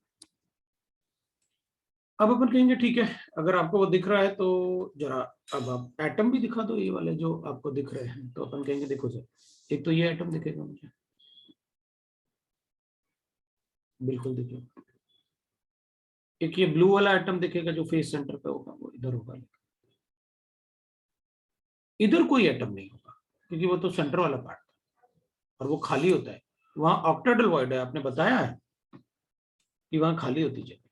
अब अपन कहेंगे ठीक है, अगर आपको वो दिख रहा है तो जरा अब आप एटम भी दिखा दो, ये वाले जो आपको दिख रहे हैं, तो अपन कहेंगे देखो सर एक तो ये एटम दिखेगा मुझे, बिल्कुल दिखेगा, एक ये ब्लू वाला एटम दिखेगा जो फेस सेंटर पे होगा, वो इधर होगा, इधर कोई एटम नहीं होगा क्योंकि वो तो सेंटर वाला पार्ट और वो खाली होता है। वहां ऑक्टेडल वॉइड है, आपने बताया है कि वहां खाली होती जगह,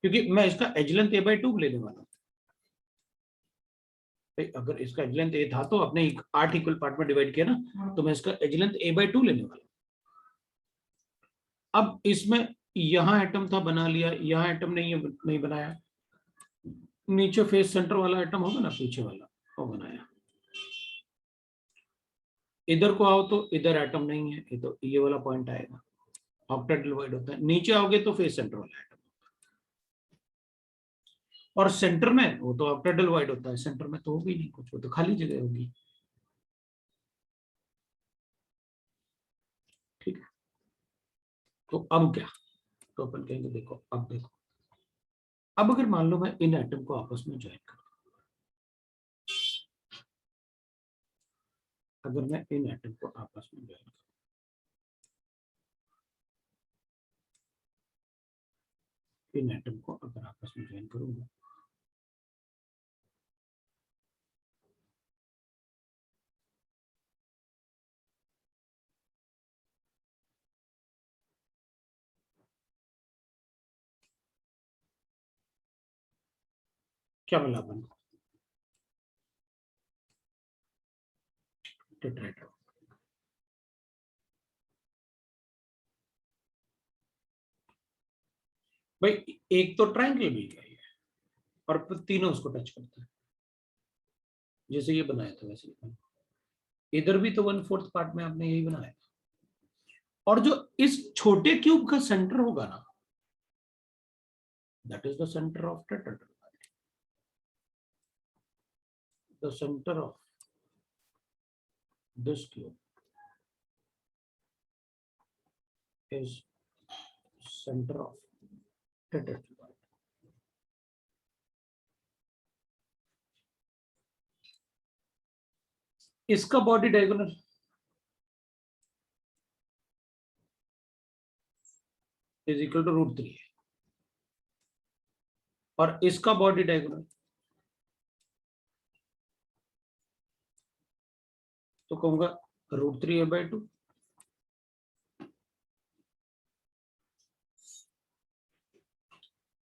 क्योंकि मैं इसका एज लेंथ a/2 लेने वाला हूं। अगर इसका एज लेंथ a था तो आपने 8 इक्वल पार्ट में डिवाइड किया ना, तो मैं इसका एज लेंथ a/2 लेने वाला हूं। अब इसमें यहां एटम था, बना लिया, यहां एटम नहीं बनाया, नीचे फेस सेंटर वाला एटम होगा ना, पीछे वाला, वो बनाया। इधर को आओ तो इधर एटम नहीं है, तो ये वाला पॉइंट आएगा, ऑक्टेडल वॉइड होता है। नीचे आओगे तो फेस सेंटर वाला एटम, और सेंटर में वो तो ऑक्टेडल वॉइड होता है, सेंटर में तो होगी नहीं कुछ, वो तो खाली जगह होगी। ठीक है, तो अब क्या, तो अपन कहेंगे देखो, अब देखो, अब अगर मान लो मैं इन एटम को आपस में ज्वाइन करूं, अगर मैं इन एटम को आपस में ज्वाइन करूं, इन एटम को अगर आपस में ज्वाइन करूंगा, क्या मिला अपन को, टेट्राहेड्रल। भाई एक तो ट्रायंगल मिल गया ये, और तीनों उसको टच करता है, जैसे ये बनाया था वैसे ही। इधर भी तो 1/4 पार्ट में आपने यही बनाया, और जो इस छोटे क्यूब का सेंटर होगा ना, that is the centre of tetrahedral. The centre of this cube is centre of tetrahedral. इसका body diagonal is equal to √3 है, और इसका बॉडी डायगोनल तो कहूंगा √3 a/2।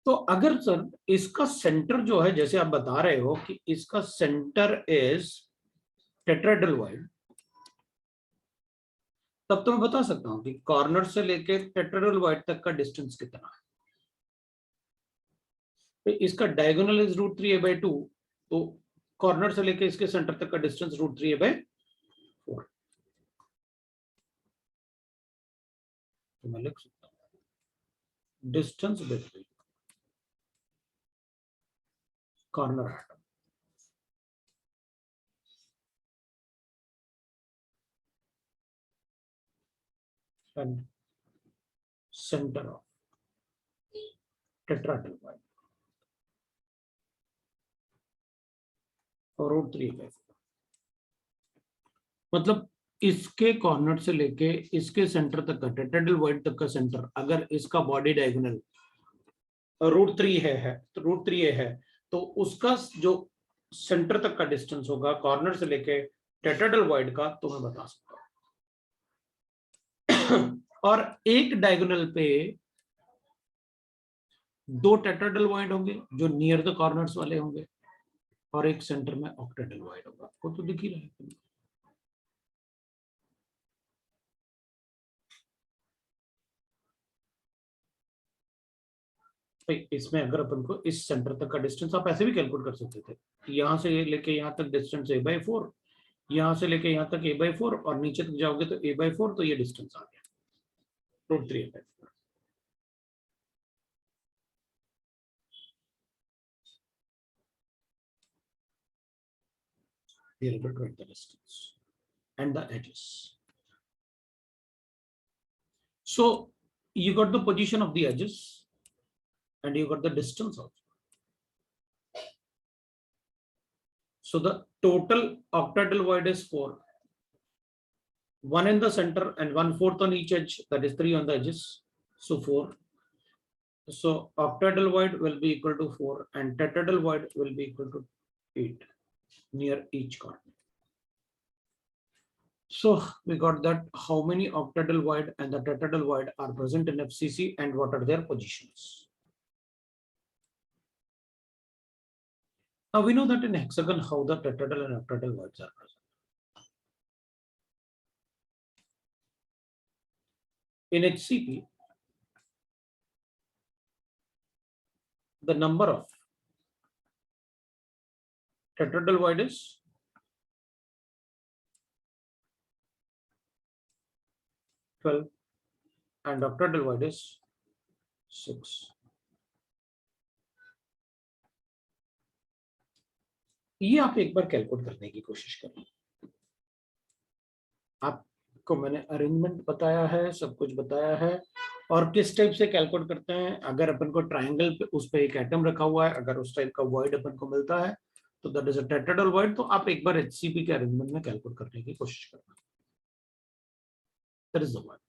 तो अगर सर इसका सेंटर जो है, जैसे आप बता रहे हो कि इसका सेंटर इज टेट्राहेड्रल वाइड, तब तो मैं बता सकता हूं कि कॉर्नर से लेके टेट्राहेड्रल वाइड तक का डिस्टेंस कितना है। तो इसका डायगोनल इज √3 a/2, तो कॉर्नर से लेके इसके सेंटर तक का डिस्टेंस √3 a/4। तो मैं लिख सकता हूं distance between corner atom and centre of tetrahedral void और √3 a/4। मतलब इसके कॉर्नर से लेके इसके सेंटर तक का, टेट्राहेड्रल वाइड तक का सेंटर, अगर इसका बॉडी डायगोनल √3 है तो √3 है, तो उसका जो सेंटर तक का डिस्टेंस होगा कॉर्नर से लेके टेट्राहेड्रल वाइड का, तो मैं बता सकता हूं। और एक डायगोनल पे 2 टेट्राहेड्रल वाइड होंगे जो नियर द कॉर्नर्स वाले होंगे, और एक सेंटर में ऑक्टेहेड्रल वाइड होगा, वो तो दिख ही रहा है। इसमें अगर अपन को इस सेंटर तक का डिस्टेंस आप ऐसे भी कैलकुलेट कर सकते थे, यहां से लेके यहां तक डिस्टेंस a/4, यहां से लेके यहां तक a/4, और नीचे तक जाओगे तो a/4, तो ये डिस्टेंस आ गया √3 a/4। We are able to write the distance and the edges. So you got the position of the edges and you got the distance also. So the total octahedral void is 4. 1 in the center and 1/4 on each edge, that is 3 on the edges. So 4. So octahedral void will be equal to 4 and tetrahedral void will be equal to 8. near each corner. So we got that how many octahedral void and the tetrahedral void are present in FCC and what are their positions. Now we know that in hexagon how the tetrahedral and octahedral voids are present. In HCP, the number of tetrahedral void is 12 and octahedral void is 6. ये आप एक बार कैलकुलेट करने की कोशिश करें. आपको मैंने अरेंजमेंट बताया है, सब कुछ बताया है और किस टाइप से कैलकुलेट करते हैं. अगर अपन को ट्रायंगल पे उस पे एक एटम रखा हुआ है, अगर उस टाइप का वॉइड अपन को मिलता है तो that is a tetrahedral void. तो आप एक बार एचसीपी के अरेंजमेंट में कैलकुलेट करने की कोशिश करना. That is the void.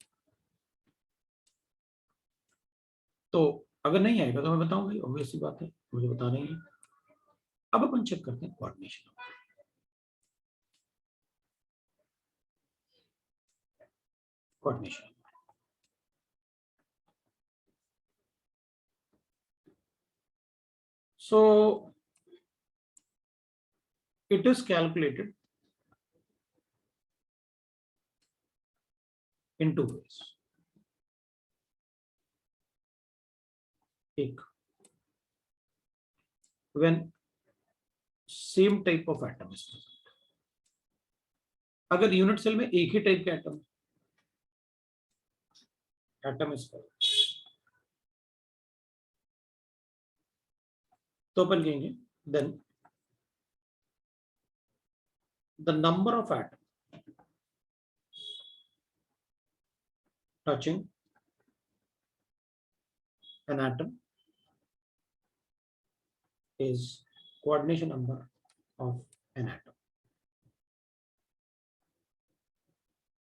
तो अगर नहीं आएगा तो मैं बताऊंगी, ऑब्वियस सी बात है, मुझे बताना ही है. अब अपन चेक करते हैं coordination. Coordination so it is calculated in two ways. एक, when same type of atom is present. अगर यूनिट सेल में एक ही टाइप का एटम इज तो अपन कहेंगे then the number of atom touching an atom is coordination number of an atom.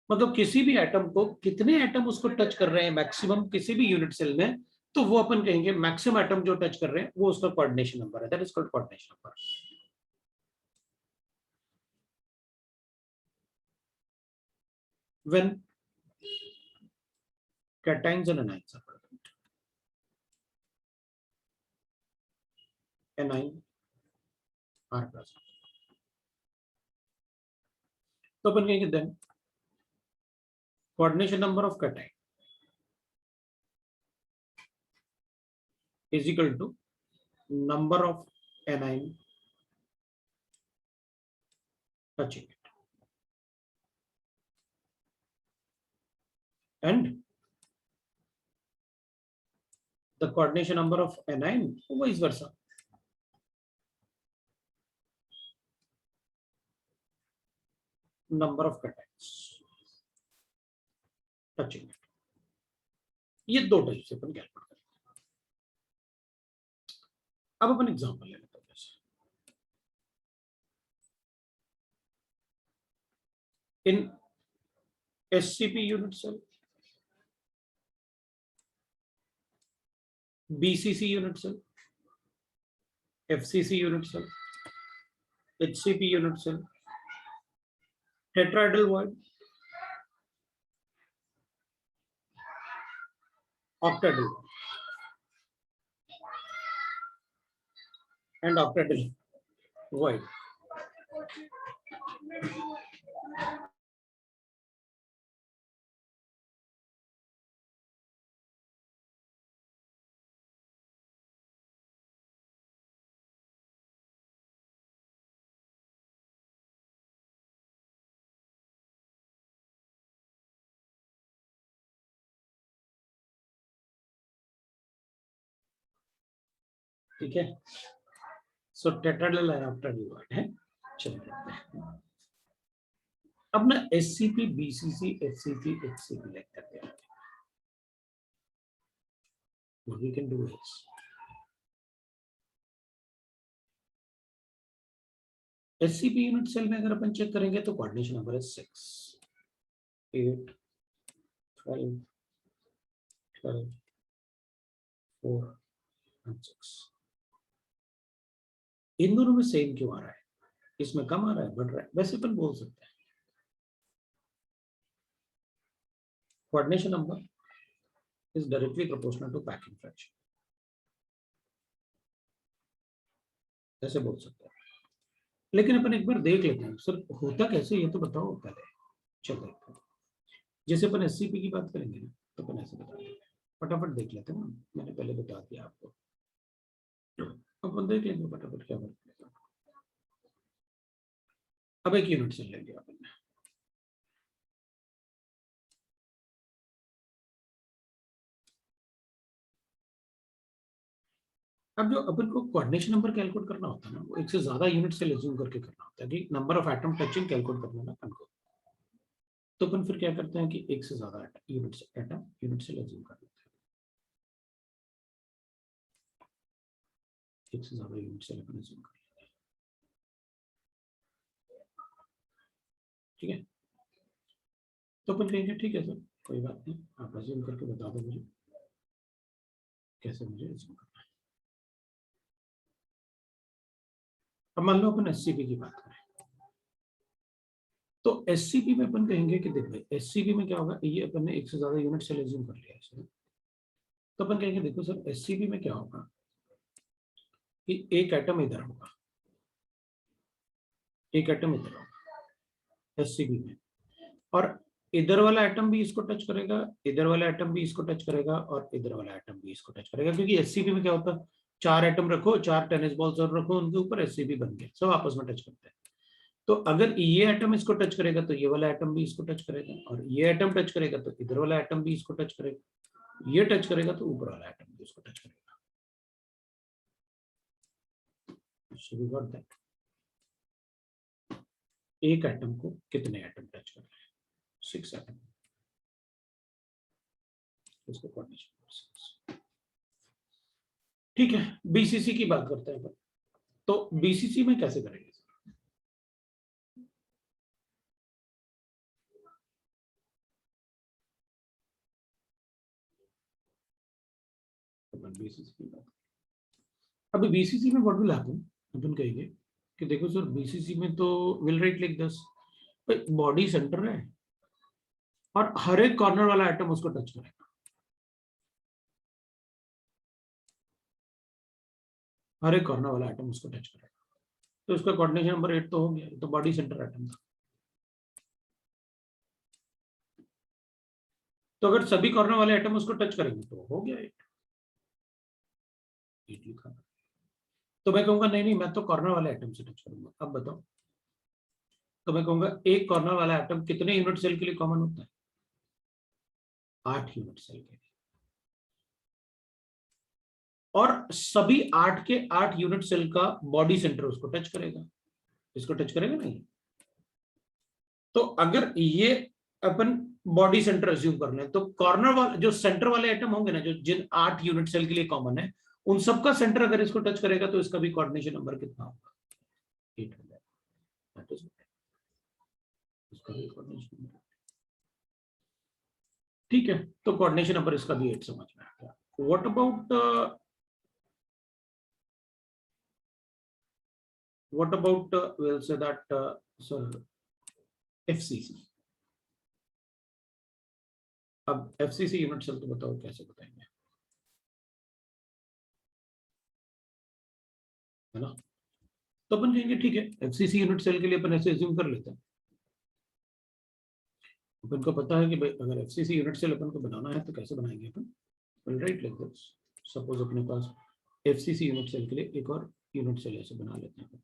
मतलब किसी भी एटम को कितने एटम उसको टच कर रहे हैं मैक्सिमम किसी भी यूनिट सेल में, तो वो अपन कहेंगे मैक्सिमम एटम जो टच कर रहे हैं वो उसका कोऑर्डिनेशन नंबर है. That is called coordination number. When cations and anions are present, anion are present, तो अपन कहेंगे then coordination number of cation is equal to number of anion touching it and the coordination number of anion vice versa. Number of cations touching it. ये दो टाइप से अपन कैलकुलेट करेंगे. अब अपन एग्जांपल ले लेते हैं. In SCP unit cell, BCC unit cell, FCC unit cell, HCP unit cell, tetrahedral void, octahedral and octahedral void. ठीक है. सो टेट्राहेड्रल और ऑक्टाहेड्रल वॉइड है. चलिए अब ना एससीपी, बीसीसी, एफसीसी, एचसीपी लेट करते हैं. What we can do is SCP unit cell में अगर अपन चेक करेंगे तो कोऑर्डिनेशन नंबर है 6, 8, 12, 12, 4 and 6. इन दोनों में सेम क्यों आ रहा है? इसमें कम आ रहा है, बढ़ रहा है, वैसे अपन बोल सकते हैं coordination number is directly proportional to packing fraction, ऐसे बोल सकते हैं। लेकिन अपन एक बार देख लेते हैं सर होता कैसे, ये तो बताओ पहले। चलो जैसे अपन एससीपी की बात करेंगे ना, तो अपन ऐसे बता देंगे, फटाफट देख लेते हैं ना, मैंने पहले बता दिया आपको, अपन देख लेंगे फटाफट क्या फर्क पड़ेगा। अब एक यूनिट चल लेंगे अपन, अब जो अपन को कोऑर्डिनेशन नंबर कैलकुलेट करना होता है ना, वो एक से ज्यादा यूनिट से एज्यूम करके करना होता है कि number of atom touching calculate करना है अपन को। तो अपन फिर क्या करते हैं कि एक से ज्यादा एटम यूनिट से एज्यूम कर लेते हैं, एक से ज्यादा यूनिट से अपन एज्यूम कर लेते हैं, ठीक है। तो अपन कहेंगे ठीक है सर कोई बात नहीं, आप एज्यूम करके बता दो मुझे कैसे मुझे एज्यूम करना है। अब मान लो अपन एससीपी की बात करें, तो एससीपी में अपन कहेंगे कि देख भाई एससीपी में क्या होगा, ये अपन ने एक से ज्यादा यूनिट से एज्यूम कर लिया है, तो अपन कहेंगे देखो सर एससीपी में क्या होगा कि एक एटम इधर होगा, एक एटम इधर होगा एससीपी में, और इधर वाला एटम भी इसको टच करेगा, इधर वाला एटम भी इसको टच करेगा, और इधर वाला एटम भी इसको टच करेगा, क्योंकि एससीपी में क्या होता है, चार एटम रखो, चार टेनिस बॉल्स और रखो उनके ऊपर, एससीपी बन गया, सब आपस में टच करते हैं। तो अगर ये एटम इसको टच करेगा तो ये वाला एटम भी इसको टच करेगा, और ये एटम टच करेगा तो इधर वाला एटम भी इसको टच करेगा, ये टच करेगा तो ऊपर वाला एटम भी इसको टच करेगा। So we got that. एक एटम को कितने एटम टच कर रहे हैं, 6 एटम, इसको कोऑर्डिनेशन। ठीक है, बीसीसी की बात करते हैं, तो बीसीसी में कैसे करेंगे, बीसीसी की बात, अभी बीसीसी में व्हाट विल हैपन, अपन कहेंगे कि देखो सर बीसीसी में तो will write like this, body centre है और हर एक कॉर्नर वाला एटम उसको टच करेगा, हर एक कॉर्नर वाला एटम उसको टच करेगा, तो इसका कोऑर्डिनेशन नंबर 8 तो हो गया, तो बॉडी सेंटर एटम था। तो अगर सभी कॉर्नर वाले एटम उसको टच करेंगे तो हो गया 8 लिखा। तो मैं कहूंगा नहीं नहीं मैं तो कॉर्नर वाले एटम से टच करूंगा, अब बताओ, तो मैं कहूंगा एक कॉर्नर वाला एटम कितने यूनिट सेल के लिए कॉमन होता है, 8 यूनिट सेल के लिए, और सभी 8 के 8 यूनिट सेल का बॉडी सेंटर उसको टच करेगा, इसको टच करेगा नहीं। तो अगर ये अपन बॉडी सेंटर अज्यूम कर लें, तो कॉर्नर वाले जो सेंटर वाले एटम होंगे ना, जो जिन 8 यूनिट सेल के लिए कॉमन है, उन सबका सेंटर अगर इसको टच करेगा तो इसका भी कोऑर्डिनेशन नंबर कितना होगा, 8 हो जाएगा, इसका भी कोऑर्डिनेशन नंबर। ठीक है, तो कोऑर्डिनेशन नंबर इसका भी 8 समझ में आ गया। What about we'll say that so FCC, अब FCC यूनिट सेल तो बताओ कैसे बताएंगे, है ना। तो अपन कहेंगे ठीक है FCC यूनिट सेल के लिए अपन ऐसे अज्यूम कर लेते हैं, अपन को पता है कि भाई अगर FCC यूनिट सेल अपन को बनाना है तो कैसे बनाएंगे अपन, राइट लाइक दिस, सपोज अपने पास FCC यूनिट सेल के लिए एक और यूनिट सेल ऐसे बना लेते हैं,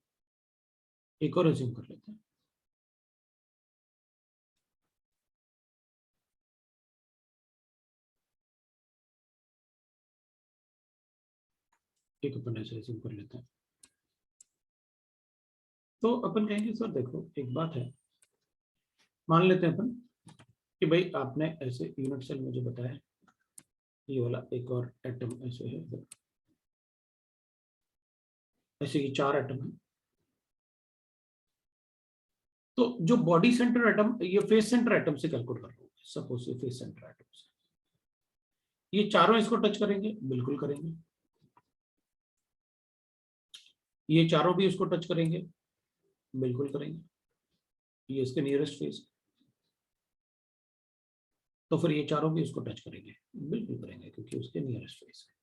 एक और अज्यूम कर लेते हैं, एक अपन ऐसे अज्यूम कर लेते हैं। तो अपन कहेंगे सर देखो एक बात है, मान लेते हैं अपन कि भाई आपने ऐसे यूनिट सेल मुझे बताया, ये वाला एक और एटम ऐसे है, ऐसे ही 4 एटम है, तो जो बॉडी सेंटर एटम, ये फेस सेंटर एटम से कैलकुलेट कर रहा हूं, सपोज ये फेस सेंटर एटम से, ये चारों इसको टच करेंगे, बिल्कुल करेंगे, ये चारों भी इसको टच करेंगे, बिल्कुल करेंगे, ये इसके नियरेस्ट फेस, तो फिर ये चारों भी उसको टच करेंगे, बिल्कुल करेंगे क्योंकि उसके नियरेस्ट फेस है।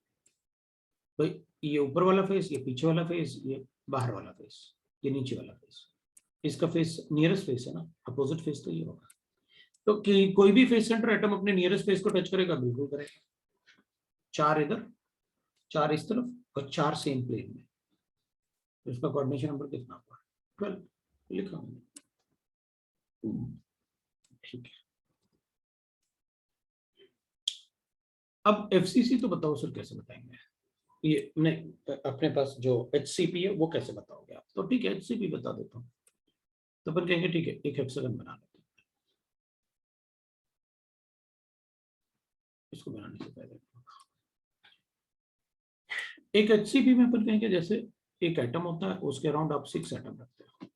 भाई ये ऊपर वाला फेस, ये पीछे वाला फेस, ये बाहर वाला फेस, ये नीचे वाला फेस, इसका फेस नियरेस्ट फेस है ना, अपोजिट फेस तो ये होगा। तो कि कोई भी फेस सेंटर एटम अपने नियरेस्ट फेस को टच करेगा, बिल्कुल करेगा। चार इधर, चार इस तरफ और चार सेम प्लेन में, तो इसका कोऑर्डिनेशन नंबर कितना हुआ? 12 लिखा हमने। ठीक है, अब एफसीसी तो बताओ सर कैसे बताएंगे? ये नहीं, अपने पास जो एचसीपी है वो कैसे बताओगे आप? तो ठीक है, एचसीपी बता देता हूँ। तो अपन कहेंगे ठीक है, एक हेक्सागन बना लेते हैं। इसको बनाने से पहले एक एचसीपी में अपन कहेंगे जैसे एक एटम होता है, उसके अराउंड आप 6 एटम रखते हो।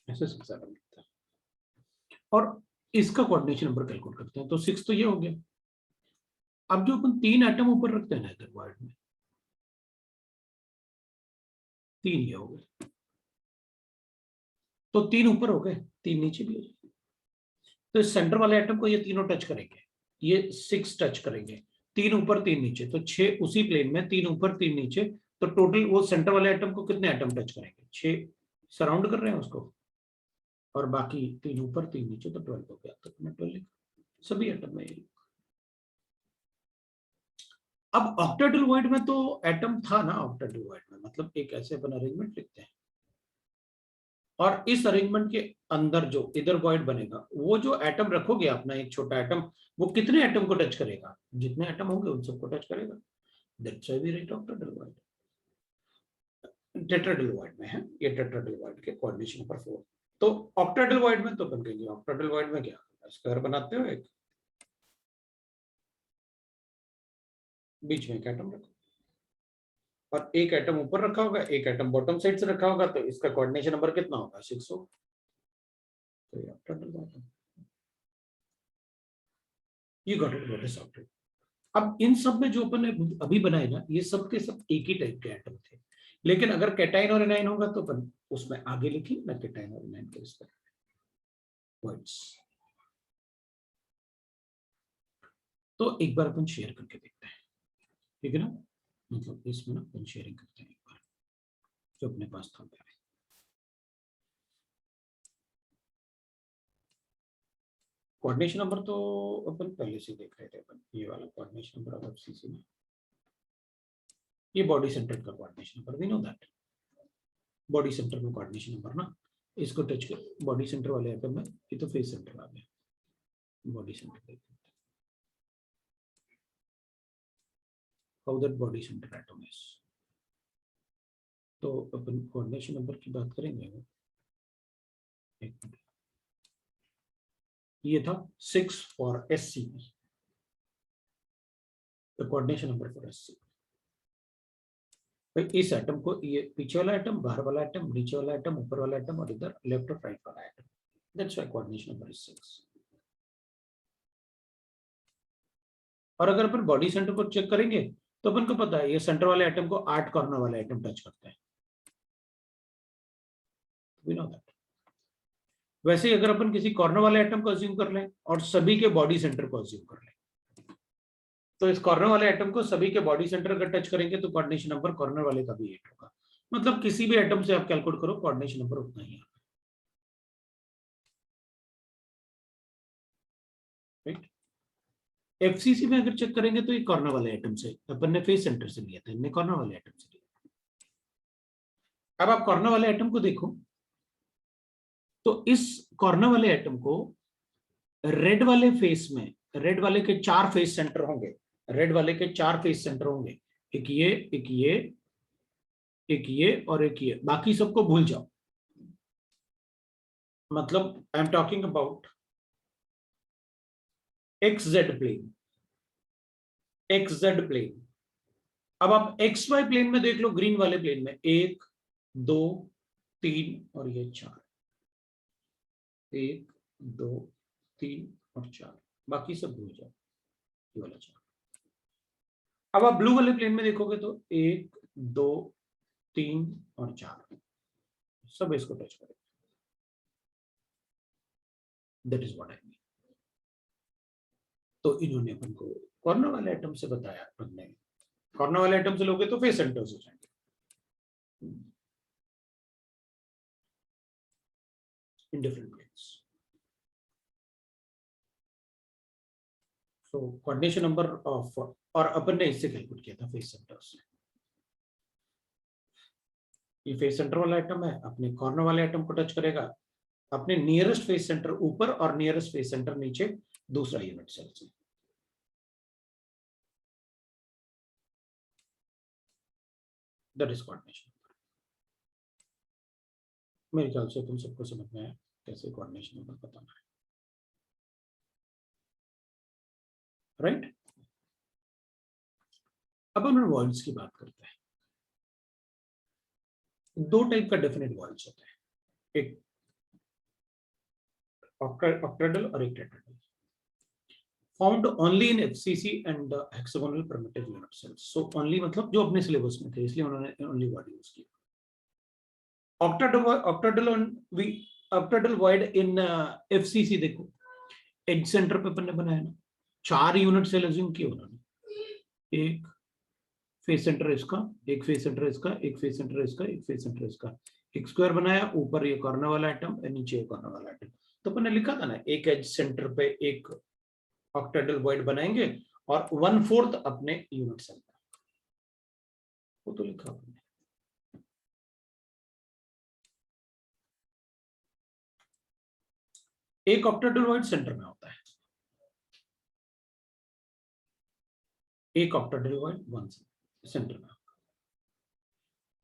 ऐसे 6 एटम रखते हैं और इसका कोऑर्डिनेशन नंबर कैलकुलेट करते हैं, तो 6 तो ये हो गया। अब जो अपन 3 एटम ऊपर रखते हैं ना इधर वर्ड में, 3 ये हो गए, तो 3 ऊपर हो गए, 3 नीचे भी हो गए। तो इस सेंटर वाले एटम को ये तीनों टच करेंगे, ये 6 टच करेंगे, 3 ऊपर 3 नीचे, तो 6 उसी प्लेन में, 3 ऊपर 3 नीचे, तो टोटल वो सेंटर वाले एटम को कितने एटम टच करेंगे? 6 सराउंड कर रहे हैं उसको, और बाकी 3 ऊपर 3 नीचे, तो 12 हो गया। तो 12 सभी एटम में। अब ऑक्टाडिलॉइड में तो एटम था ना, ऑक्टाडिलॉइड में मतलब एक ऐसे अपन अरेंजमेंट लिखते हैं, और इस अरेंजमेंट के अंदर जो इधर वॉइड बनेगा, वो जो एटम रखोगे अपना एक छोटा एटम, वो कितने एटम को टच करेगा? जितने एटम होंगे उन सबको टच करेगा। That's why we write octahedral void. Tetrahedral void में है ये, टेट्राडिलॉइड के कोऑर्डिनेशन नंबर 4। तो ऑक्टाडिलॉइड में तो अपन कहेंगे, ऑक्टाडिलॉइड में क्या स्क्वायर बनाते हो, एक बीच में एक एटम रखो, और एक एटम ऊपर रखा होगा, एक एटम बॉटम साइड से रखा होगा, तो इसका कोऑर्डिनेशन नंबर कितना होगा? 6 होगा। तो ये ऑक्टाडिलॉइड है। ये got it, what is octet. अब इन सब में जो अपन ने अभी बनाए ना, ये सब के सब एक ही टाइप के एटम थे, लेकिन अगर कैटाइन और एनाइन होगा तो अपन उसमें आगे लिखेंगे ना, कैटाइन और एनाइन के इस तरह वर्ड्स। तो एक बार अपन शेयर करके देखते हैं, ठीक है ना, मतलब इसमें ना अपन शेयरिंग करते हैं एक बार, जो अपने पास था पहले। कोऑर्डिनेशन नंबर तो अपन पहले से देख रहे थे, अपन ये वाला कोऑर्डिनेशन नंबर अब सीसी में, ये बॉडी सेंटर का coordination number, we know that. Body centre में कोऑर्डिनेशन नंबर ना, इसको टच कर बॉडी सेंटर वाले एटम में, ये तो फेस सेंटर आ गया। बॉडी सेंटर देखते हैं how that body centre atom is. तो अपन कोऑर्डिनेशन नंबर की बात करेंगे, एक मिनट, ये था 6 for SCP, the coordination number for SCP. इस एटम को, ये पीछे वाला एटम, बाहर वाला एटम, नीचे वाला एटम, ऊपर वाला एटम, और इधर लेफ्ट और राइट वाला atom, that's why coordination number is 6। और अगर अपन बॉडी सेंटर को चेक करेंगे, तो अपन को पता है ये सेंटर वाले एटम को 8 कॉर्नर वाले एटम टच करते हैं, वी नो दैट। वैसे ही अगर अपन किसी कॉर्नर वाले एटम को अज्यूम कर लें और सभी के बॉडी सेंटर को अज्यूम कर लें, तो इस कॉर्नर वाले एटम को सभी के बॉडी सेंटर अगर टच करेंगे तो कोऑर्डिनेशन नंबर कॉर्नर वाले का भी 8 होगा। मतलब किसी भी एटम से आप कैलकुलेट करो, कोऑर्डिनेशन नंबर उतना ही आता है, राइट। एफसीसी में अगर चेक करेंगे तो ये कॉर्नर वाले एटम से, अपन ने फेस सेंटर से लिया था, इनने कॉर्नर वाले एटम से लिया। अब आप कॉर्नर वाले एटम को देखो, तो इस कॉर्नर वाले एटम को रेड वाले फेस में, रेड वाले के 4 फेस सेंटर होंगे, रेड वाले के 4 फेस सेंटर होंगे, एक ये, एक ये, एक ये और एक ये, बाकी सबको भूल जाओ। मतलब I am talking about X Z plane, X Z plane. अब आप एक्स वाई प्लेन में देख लो, ग्रीन वाले प्लेन में 1 2 3 और ये 4, 1 2 3 और 4, बाकी सब भूल जाओ, ये वाला 4। अब आप ब्लू वाले प्लेन में देखोगे तो 1 2 3 और 4 सब इसको टच करेगा। That is what I mean. तो इन्होंने अपन को कॉर्नर वाले एटम से बताया, अपन ने कॉर्नर वाले एटम से लोगे तो फेस सेंटर्स हो जाएंगे in different planes. So coordination number of, और अपन ने इससे कैलकुलेट किया था फेस सेंटर्स। ये फेस सेंटर वाला एटम है, अपने कॉर्नर वाले एटम को टच करेगा, अपने नियरेस्ट फेस सेंटर ऊपर और नियरेस्ट फेस सेंटर नीचे दूसरा यूनिट सेल से। That is coordination. मेरे ख्याल से तुम सबको समझ में आया कैसे कोऑर्डिनेशन नंबर बताना है, राइट? अब हम वॉइड्स की बात करते हैं। दो टाइप का डेफिनेट वॉइड्स होते हैं, एक ऑक्टेडल और एक tetrahedral, found only in FCC and hexagonal primitive unit cells. So only मतलब जो अपने सिलेबस में थे, इसलिए उन्होंने ओनली वर्ड यूज किया। ऑक्टेडल वॉइड इन एफसीसी देखो, एज सेंटर पे अपन ने बनाया ना, 4 यूनिट सेल अज्यूम किए उन्होंने, एक फेस सेंटर इसका, एक फेस सेंटर इसका, एक फेस सेंटर इसका, एक फेस सेंटर इसका, एक स्क्वायर बनाया, ऊपर ये कॉर्नर वाला एटम और नीचे कॉर्नर वाला एटम। तो अपन ने लिखा था ना, एक एज सेंटर पे एक ऑक्टेडल वॉइड बनाएंगे और 1/4 अपने यूनिट सेल का, वो तो लिखा आपने। एक ऑक्टेडल वॉइड सेंटर में होता है, एक ऑक्टेडल वॉइड वन सेंटर में।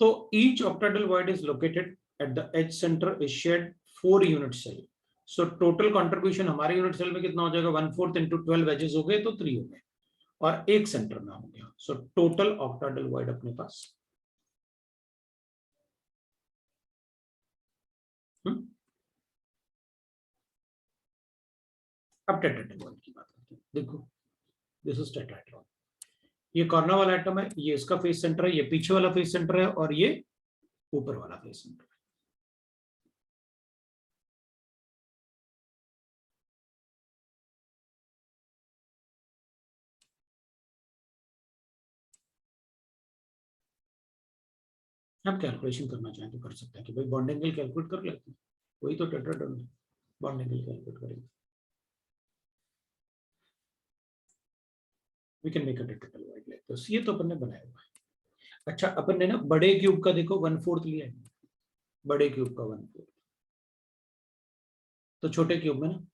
तो each octahedral void is located at the edge center is shared 4 unit cell. So total contribution हमारे यूनिट सेल में कितना हो जाएगा, 1/4 into 12 एजेस हो गए तो 3 हो गए और एक सेंटर में हो गया। सो टोटल ऑक्टाहेड्रल वॉइड अपने पास। अब टेट्राहेड्रल वॉइड की बात करते हैं। देखो, दिस इज टेट्राहेड्रल, ये कॉर्नर वाला एटम है, ये इसका फेस सेंटर है, ये पीछे वाला फेस सेंटर है और ये ऊपर वाला फेस सेंटर है। आप कैलकुलेशन करना चाहें तो कर सकते हैं कि भाई बॉन्ड एंगल कैलकुलेट कर लेते हैं, वही तो टेट्राहेड्रल है, बॉन्ड एंगल कैलकुलेट करेंगे। We can make a tetrahedral void like this. ये तो अपन ने बनाया हुआ है। अच्छा, अपन ने ना बड़े क्यूब का देखो 1/4 लिया है, बड़े क्यूब का 1/4, तो छोटे क्यूब में ना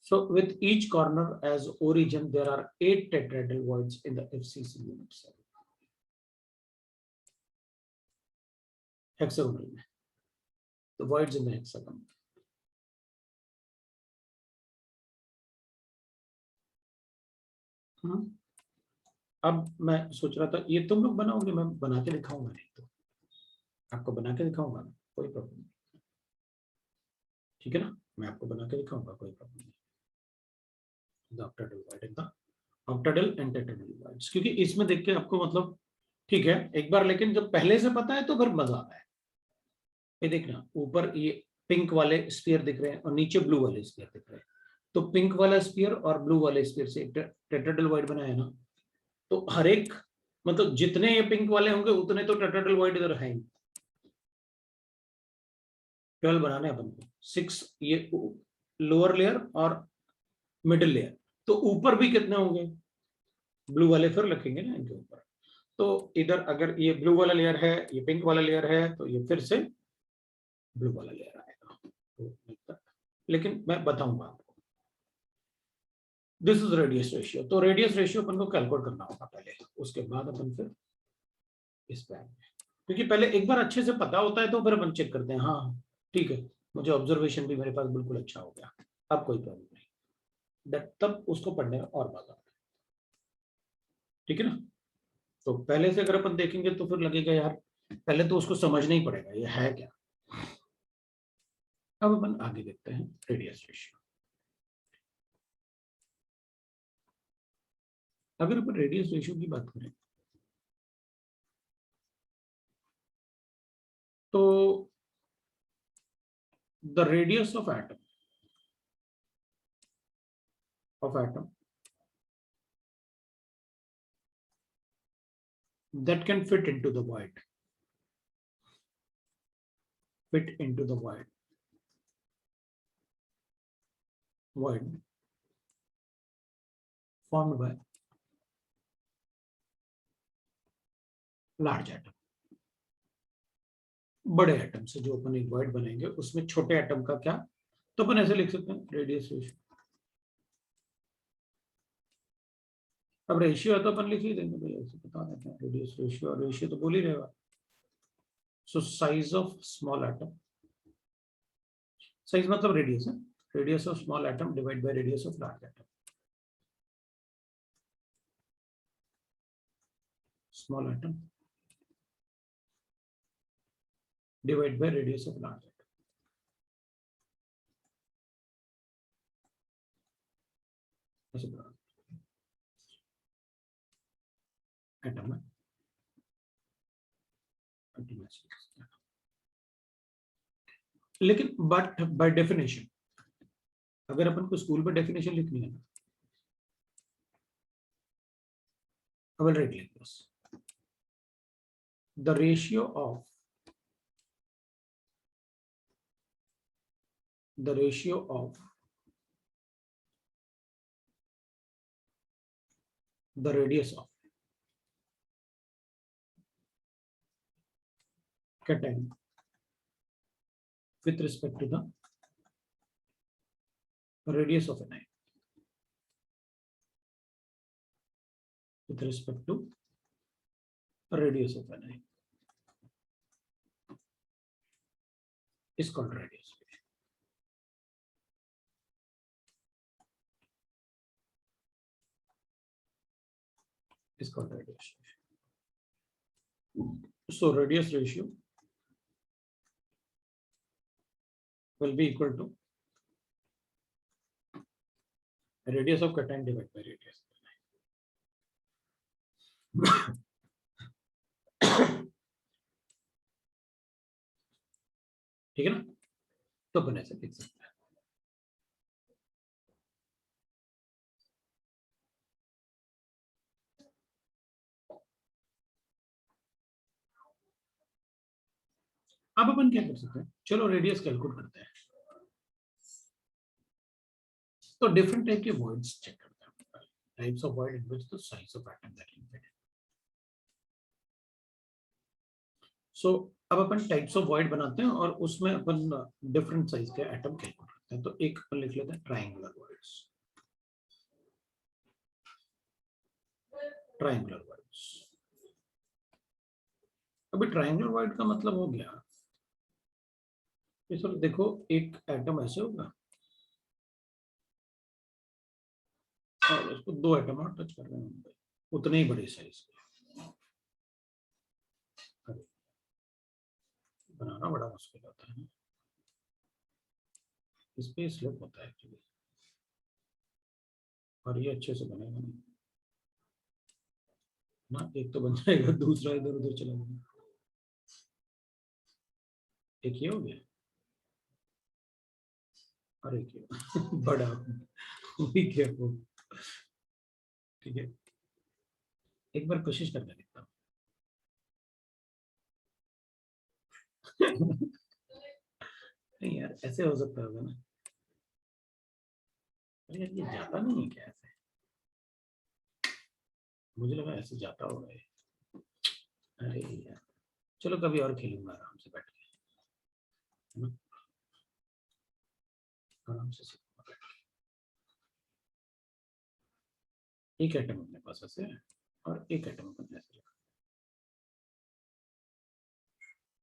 so with each corner as origin there are 8 tetrahedral voids in the FCC unit cell. Hexagonal में the voids in the hexagon. अब मैं सोच रहा था ये तुम लोग बनाओगे, मैं बना के दिखाऊंगा, नहीं तो आपको बना के दिखाऊंगा, कोई प्रॉब्लम नहीं, ठीक है ना, मैं आपको बना के दिखाऊंगा, कोई प्रॉब्लम नहीं। The octahedral void and the octahedral and tetrahedral voids, क्योंकि इसमें देख के आपको मतलब ठीक है एक बार, लेकिन जब पहले से पता है तो फिर मजा आता है। ये देखना, ऊपर ये पिंक वाले स्फीयर दिख रहे हैं और नीचे ब्लू वाले स्फीयर दिख रहे हैं, तो पिंक वाला स्फीयर और ब्लू वाले स्फीयर से टेट्राहेड्रल वॉइड बनाया ना, तो हर एक मतलब जितने ये पिंक वाले होंगे उतने तो टेट्राहेड्रल वॉइड इधर है। 12 बनाने अपन को, 6 ये लोअर लेयर और मिडिल लेयर, तो ऊपर भी कितने होंगे, ब्लू वाले फिर लिखेंगे ना इनके ऊपर। तो इधर अगर ये ब्लू वाला लेयर है, ये पिंक वाला लेयर है, तो ये फिर से ब्लू वाला लेयर आएगा। तो लेकिन मैं बताऊंगा आपको, दिस इज रेडियस रेशियो। तो रेडियस रेशियो अपन को कैलकुलेट करना होगा पहले, उसके बाद अपन फिर इस पे आएंगे, क्योंकि पहले एक बार अच्छे से पता होता है तो फिर अपन चेक करते हैं, हाँ ठीक है, मुझे ऑब्जर्वेशन भी मेरे पास बिल्कुल अच्छा हो गया, अब कोई प्रॉब्लम नहीं, तब उसको पढ़ने में और मजा आता है, ठीक है ना। तो पहले से अगर अपन देखेंगे तो फिर लगेगा यार पहले तो उसको समझना ही पड़ेगा ये है क्या, अब अपन आगे देखते हैं रेडियस रेशियो। अगर अपन रेडियस रेशियो की बात करें तो the radius of atom that can fit into the void formed by large atom। बड़े एटम से जो अपन एक void बनाएंगे उसमें छोटे एटम का क्या, तो अपन ऐसे लिख सकते हैं रेडियस रेशियो। अब रेशियो है तो अपन लिख ही देंगे भाई, ऐसे बता देते हैं रेडियस रेशियो, और रेशियो तो बोल ही रहेगा। So size of small atom, size मतलब रेडियस है, radius of small atom divide by radius of large atom. Small atom divide by radius of large atom. ऐसे बता एटम है, लेकिन बट बाय डेफिनेशन अगर अपन को स्कूल में डेफिनेशन लिखनी है ना, I will write like this: the ratio of the radius of cation with respect to the radius of anion, with respect to radius of anion is called radius. Is called radius ratio. So radius ratio will be equal to radius of cation divided by radius of anion. ठीक है ना, तो अपन ऐसे लिख सकते हैं। अब अपन क्या कर सकते हैं, चलो रेडियस कैलकुलेट करते हैं। तो डिफरेंट टाइप के वॉइड्स चेक करते हैं, types of void in which the size of atom that can fit. So अब अपन टाइप्स ऑफ वॉइड बनाते हैं और उसमें अपन डिफरेंट साइज के एटम कैलकुलेट करते हैं। तो एक अपन लिख लेते हैं ट्रायंगुलर वॉइड्स, ट्रायंगुलर वॉइड्स। अभी ट्रायंगुलर वॉइड का मतलब हो गया, सर देखो एक एटम ऐसे होगा और उसको दो एटम और टच कर रहे हैं उतने ही बड़े साइज के, बनाना बड़ा मुश्किल होता है, इस पे स्लिप होता है एक्चुअली, और ये अच्छे से बनेगा नहीं ना। एक तो बन जाएगा, दूसरा इधर उधर चला जाएगा। एक ये हो गया और एक ये बड़ा क्या हो, ठीक है। एक बार कोशिश करके देखता हूँ। नहीं यार ऐसे हो सकता होगा ना, अरे यार ये जाता नहीं है क्या ऐसे, मुझे लगा ऐसे जाता होगा ये। अरे यार चलो कभी और खेलूंगा आराम से बैठ के, है ना, आराम से सीखूंगा बैठ के। एक एटम अपने पास ऐसे है और एक एटम अपन ऐसे,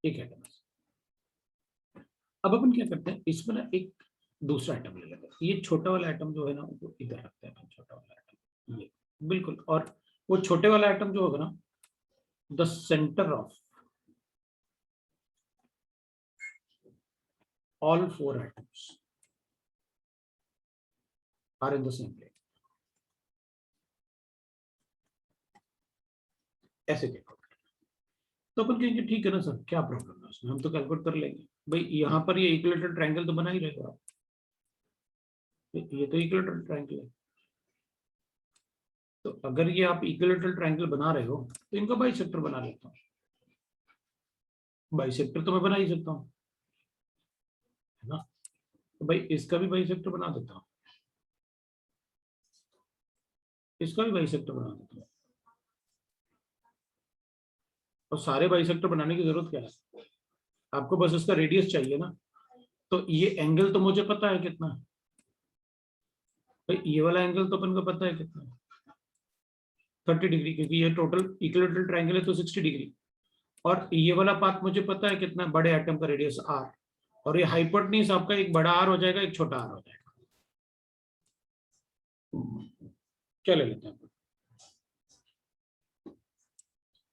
एक एटम ऐसे। अब अपन क्या करते हैं, इसमें ना एक दूसरा एटम ले लेते हैं। ये छोटा वाला एटम जो है ना वो इधर रखते हैं, छोटा वाला एटम ये बिल्कुल, और वो छोटे वाला एटम जो होगा ना, the centre all 4 atoms are in the same plane. ऐसे देखो तो अपन कहेंगे ठीक है ना सर, क्या प्रॉब्लम है उसमें, हम तो कैलकुलेट कर लेंगे। भाई यहाँ पर ये इक्विलेटरल ट्रायंगल तो बना ही रहेगा, ये तो इक्विलेटरल ट्रायंगल है। तो अगर ये आप इक्विलेटरल ट्रायंगल बना रहे हो तो इनका बाइसेक्टर बना लेता हूँ। बाइसेक्टर तो मैं बना ही सकता हूँ, है ना। तो भाई इसका भी बाइसेक्टर बना देता हूँ, इसका भी बाइसेक्टर बना देता हूँ। और सारे बाइसेक्टर बनाने की जरूरत क्या है, आपको बस इसका रेडियस चाहिए ना। तो ये एंगल तो मुझे पता है कितना, भाई ये वाला एंगल तो अपन को पता है कितना, 30 डिग्री, क्योंकि ये टोटल इक्विलेटरल ट्रायंगल है तो 60 डिग्री। और ये वाला पाथ मुझे पता है कितना, बड़े एटम का रेडियस r, और ये हाइपोटेन्यूज आपका एक बड़ा r हो जाएगा, एक छोटा r हो जाएगा। क्या ले लेते हैं,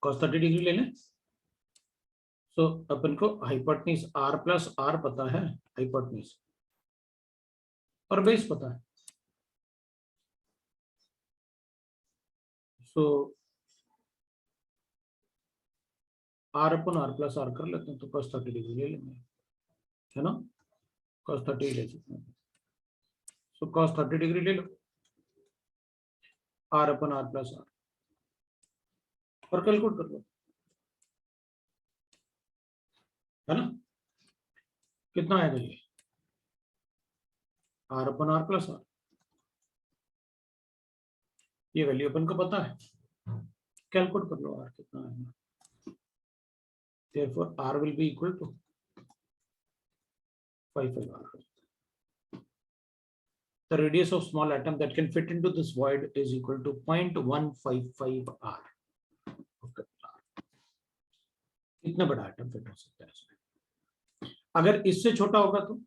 cos 30 डिग्री ले लें। सो अपन को हाइपोटेन्यूज r प्लस r पता है, हाइपोटेन्यूज, और बेस पता है। सो r अपन r प्लस r कर लेते हैं, तो cos 30 डिग्री ले लेंगे, है ना। cos 30 ले सकते हैं, सो cos 30 डिग्री ले लो, r अपन r प्लस r, और कैलकुलेट कर लो, है ना। कितना आएगा ये, r अपन r प्लस r, ये वैल्यू अपन को पता है, कैलकुलेट कर लो r कितना आएगा। Therefore r will be equal to 55r. The radius of small atom that can fit into this void is equal to 0.155 r. इतना बड़ा एटम फिट हो सकता है इसमें। अगर इससे छोटा होगा तो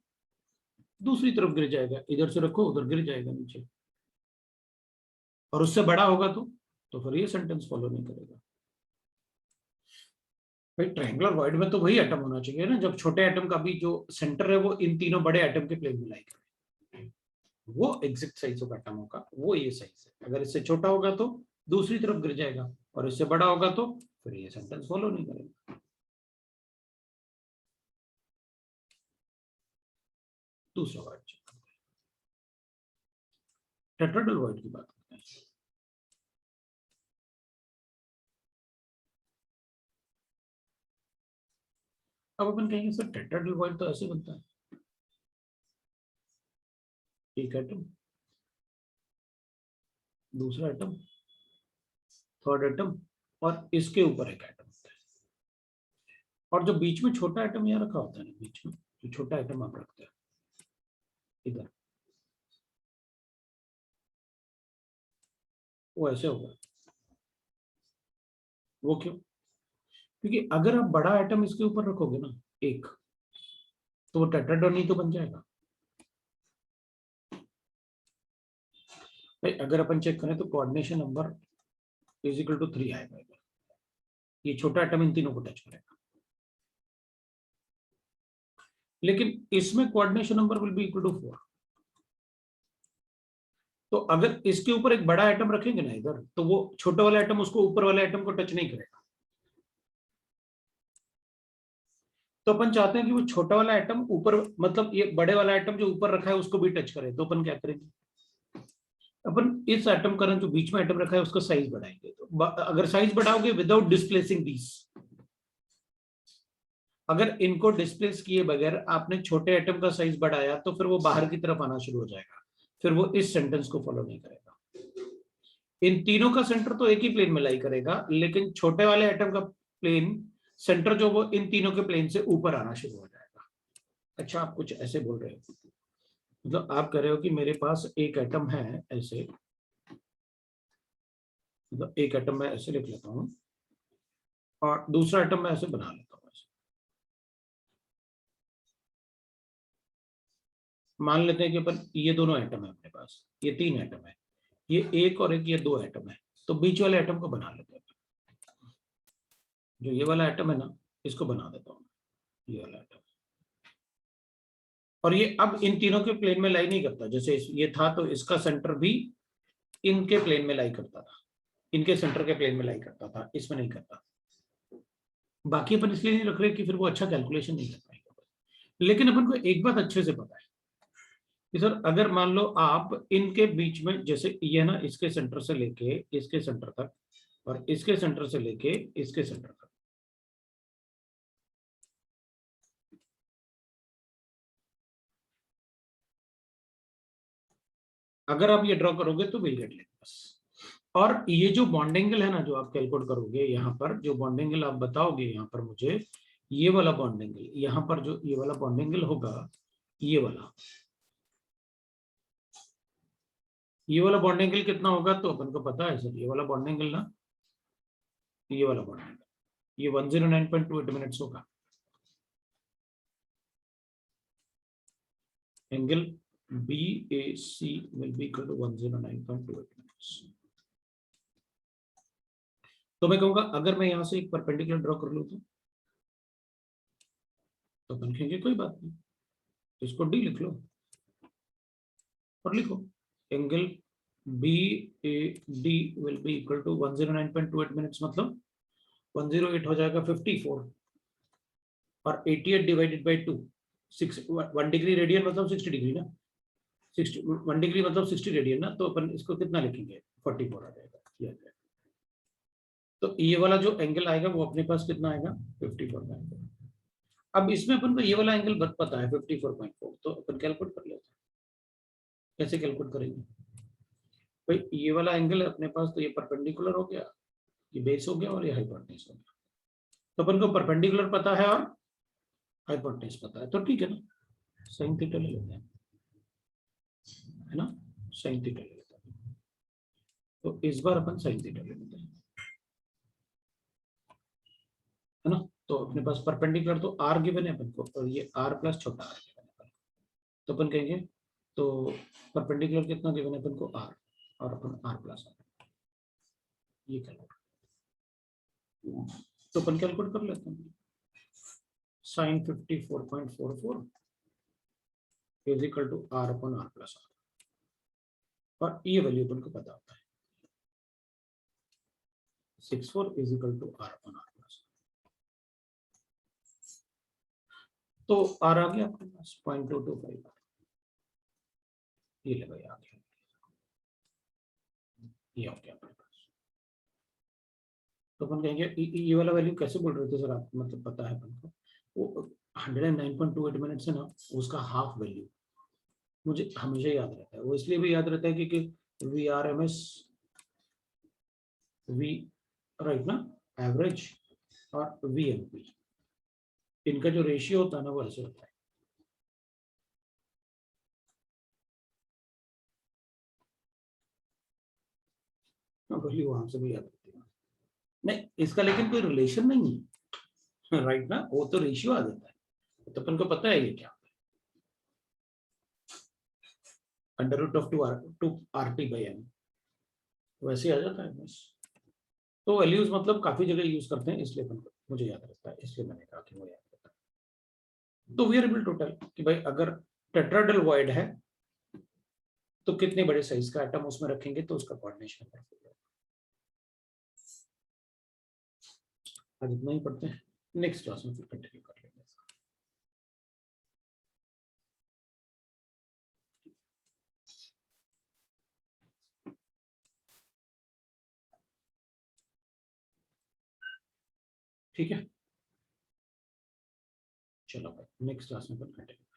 दूसरी तरफ गिर जाएगा, इधर से रखो उधर गिर जाएगा नीचे, और उससे बड़ा होगा तो फिर ये सेंटेंस फॉलो नहीं करेगा। भाई ट्रायंगुलर वॉइड में तो वही एटम होना चाहिए ना, जब छोटे एटम का भी जो सेंटर है वो इन तीनों बड़े एटम के प्लेन में लाई करे, वो एग्जैक्ट साइज ऑफ एटम होगा, वो ये साइज है। अगर इससे छोटा होगा तो दूसरी तरफ गिर जाएगा, और इससे बड़ा होगा तो फिर ये सेंटेंस फॉलो नहीं करेगा। दूसरा वर्ड टेट्राहेड्रल वॉइड की बात करते हैं। अब अपन कहेंगे सर टेट्राहेड्रल वॉइड तो ऐसे बनता है, एक एटम, दूसरा एटम, थर्ड एटम, और इसके ऊपर एक एटम होता है, और जो बीच में छोटा एटम यहाँ रखा होता है ना, बीच में जो छोटा एटम आप रखते हैं इधर, वो ऐसे होगा। वो क्यों, क्योंकि अगर आप बड़ा एटम इसके ऊपर रखोगे ना एक, तो वो टेट्राहेड्रल ही तो बन जाएगा। भाई अगर अपन चेक करें तो coordination number is equal to 3 आएगा, ये छोटा एटम इन तीनों को टच करेगा, लेकिन इसमें coordination number will be equal to 4। तो अगर इसके ऊपर एक बड़ा एटम रखेंगे ना इधर, तो वो छोटा वाला एटम उसको ऊपर वाले एटम को टच नहीं करेगा। तो अपन चाहते हैं कि वो छोटा वाला एटम ऊपर, मतलब ये बड़े वाला एटम जो ऊपर रखा है उसको भी टच करे, तो अपन क्या करेंगे, अपन इस एटम का जो बीच में एटम रखा है उसका साइज बढ़ाएंगे। तो अगर साइज बढ़ाओगे विदाउट डिस्प्लेसिंग दीस, अगर इनको डिस्प्लेस किए बगैर आपने छोटे एटम का साइज बढ़ाया तो फिर वो बाहर की तरफ आना शुरू हो जाएगा, फिर वो इस सेंटेंस को फॉलो नहीं करेगा। इन तीनों का सेंटर तो एक ही प्लेन में लाई करेगा, लेकिन छोटे वाले एटम का प्लेन सेंटर जो वो इन तीनों के प्लेन से ऊपर आना शुरू हो जाएगा। अच्छा आप कुछ ऐसे बोल रहे हो, मतलब आप कह रहे हो कि मेरे पास एक एटम है ऐसे, मतलब एक एटम मैं ऐसे लिख लेता हूं और दूसरा एटम मैं ऐसे बना लेता हूं ऐसे। मान लेते हैं कि अपन ये दोनों एटम है अपने पास, ये 3 एटम है, ये एक और एक, ये 2 एटम है, तो बीच वाले एटम को बना लेते हैं। जो ये वाला एटम है ना, इसको बना देता हूं, ये वाला एटम, और ये अब इन तीनों के प्लेन में लाई नहीं करता, जैसे ये था तो इसका सेंटर भी इनके प्लेन में लाई करता था, इनके सेंटर के प्लेन में लाई करता था, इसमें नहीं करता। बाकी अपन इसलिए नहीं रख रहे कि फिर वो अच्छा कैलकुलेशन नहीं कर पाएगा। लेकिन अपन को एक बात अच्छे से पता है कि सर अगर मान लो आप इनके बीच में, जैसे ये ना इसके सेंटर से लेके इसके सेंटर तक और इसके सेंटर से लेके इसके सेंटर तक, अगर आप ये ड्रॉ करोगे तो विल गेट लाइक दिस। और ये जो बॉन्ड एंगल है ना जो आप कैलकुलेट करोगे, यहाँ पर जो बॉन्ड एंगल आप बताओगे यहाँ पर मुझे, ये वाला बॉन्ड एंगल, यहाँ पर जो ये वाला बॉन्ड एंगल होगा, ये वाला बॉन्ड एंगल कितना होगा, तो अपन को पता है सर ये वाला बॉन्ड एंगल ना, ये वाला बॉन्ड एंगल ये 109.28 मिनट्स होगा। Angle BAC will be equal to 109.28 minutes। तो मैं कहूंगा अगर मैं यहां से एक परपेंडिकुलर ड्रॉ कर लूं तो अपन कहेंगे कोई बात नहीं, इसको D लिख लो और लिखो angle BAD will be equal to 109.28 minutes, मतलब 108 हो जाएगा 54 और 88 डिवाइडेड बाई 2, 1 डिग्री रेडियन मतलब 60 डिग्री ना, 60 1 डिग्री मतलब 60 रेडियन ना, तो अपन इसको कितना लिखेंगे 44 आ जाएगा, ये आ जाएगा। तो ये वाला जो एंगल आएगा वो अपने पास कितना आएगा 54.4। अब इसमें अपन को ये वाला एंगल पता है 54.4, तो अपन कैलकुलेट कर लेते हैं। कैसे कैलकुलेट करेंगे भाई, ये वाला एंगल अपने पास, तो ये परपेंडिकुलर हो गया, ये बेस हो गया और ये हाइपोटेन्यूज हो गया। तो अपन को परपेंडिकुलर पता है और हाइपोटेन्यूज पता है, तो ठीक है ना, साइन थीटा ले लेते हैं, है ना, साइन थीटा ले लेते हैं। तो इस बार अपन साइन थीटा ले लेते हैं, है ना। तो अपने पास परपेंडिकुलर तो आर गिवन है अपन को, और ये आर प्लस छोटा आर गिवन है अपन को, तो अपन कहेंगे तो परपेंडिकुलर कितना गिवन है अपन को आर, और अपन आर प्लस आर ये कैलकुलेट, तो अपन कैलकुलेट कर लेते हैं। Sine 54.44 is equal to R अपन आर प्लस आर, और ये वैल्यू अपन को पता होता है 64 इज इक्वल टू आर अपन आर प्लस, तो आर आ गया अपने पास 0.225, ये ले भाई आ गया, ये हो गया अपने पास। तो अपन कहेंगे ये वाला वैल्यू कैसे बोल रहे थे सर आप, मतलब पता है अपन को वो 109.28 मिनट्स है ना, उसका हाफ वैल्यू मुझे हमेशा याद रहता है। वो इसलिए भी याद रहता है क्योंकि VRMS वी राइट ना, एवरेज और VMP, इनका जो रेशियो होता है ना वो ऐसे होता है। वैल्यू वहां से भी याद रहती है नहीं, इसका लेकिन कोई रिलेशन नहीं है राइट ना, वो तो रेशियो आ जाता है, तो अपन को पता है ये क्या, अंडर रूट ऑफ 2RT/m वैसे आ जाता है बस। तो वैल्यूज मतलब काफी जगह यूज करते हैं, इसलिए अपन को मुझे याद रहता है, इसलिए मैंने कहा कि वो याद रहता है। तो वेरिएबल टोटल कि भाई अगर टेट्राहेड्रल वॉइड है तो कितने बड़े साइज का एटम उसमें रखेंगे तो उसका कोऑर्डिनेशन परफेक्ट होगा। आज इतना ही पढ़ते हैं, नेक्स्ट क्लास में फिर कंटिन्यू कर लेंगे। ठीक है, चलो भाई नेक्स्ट क्लास में फिर कंटिन्यू।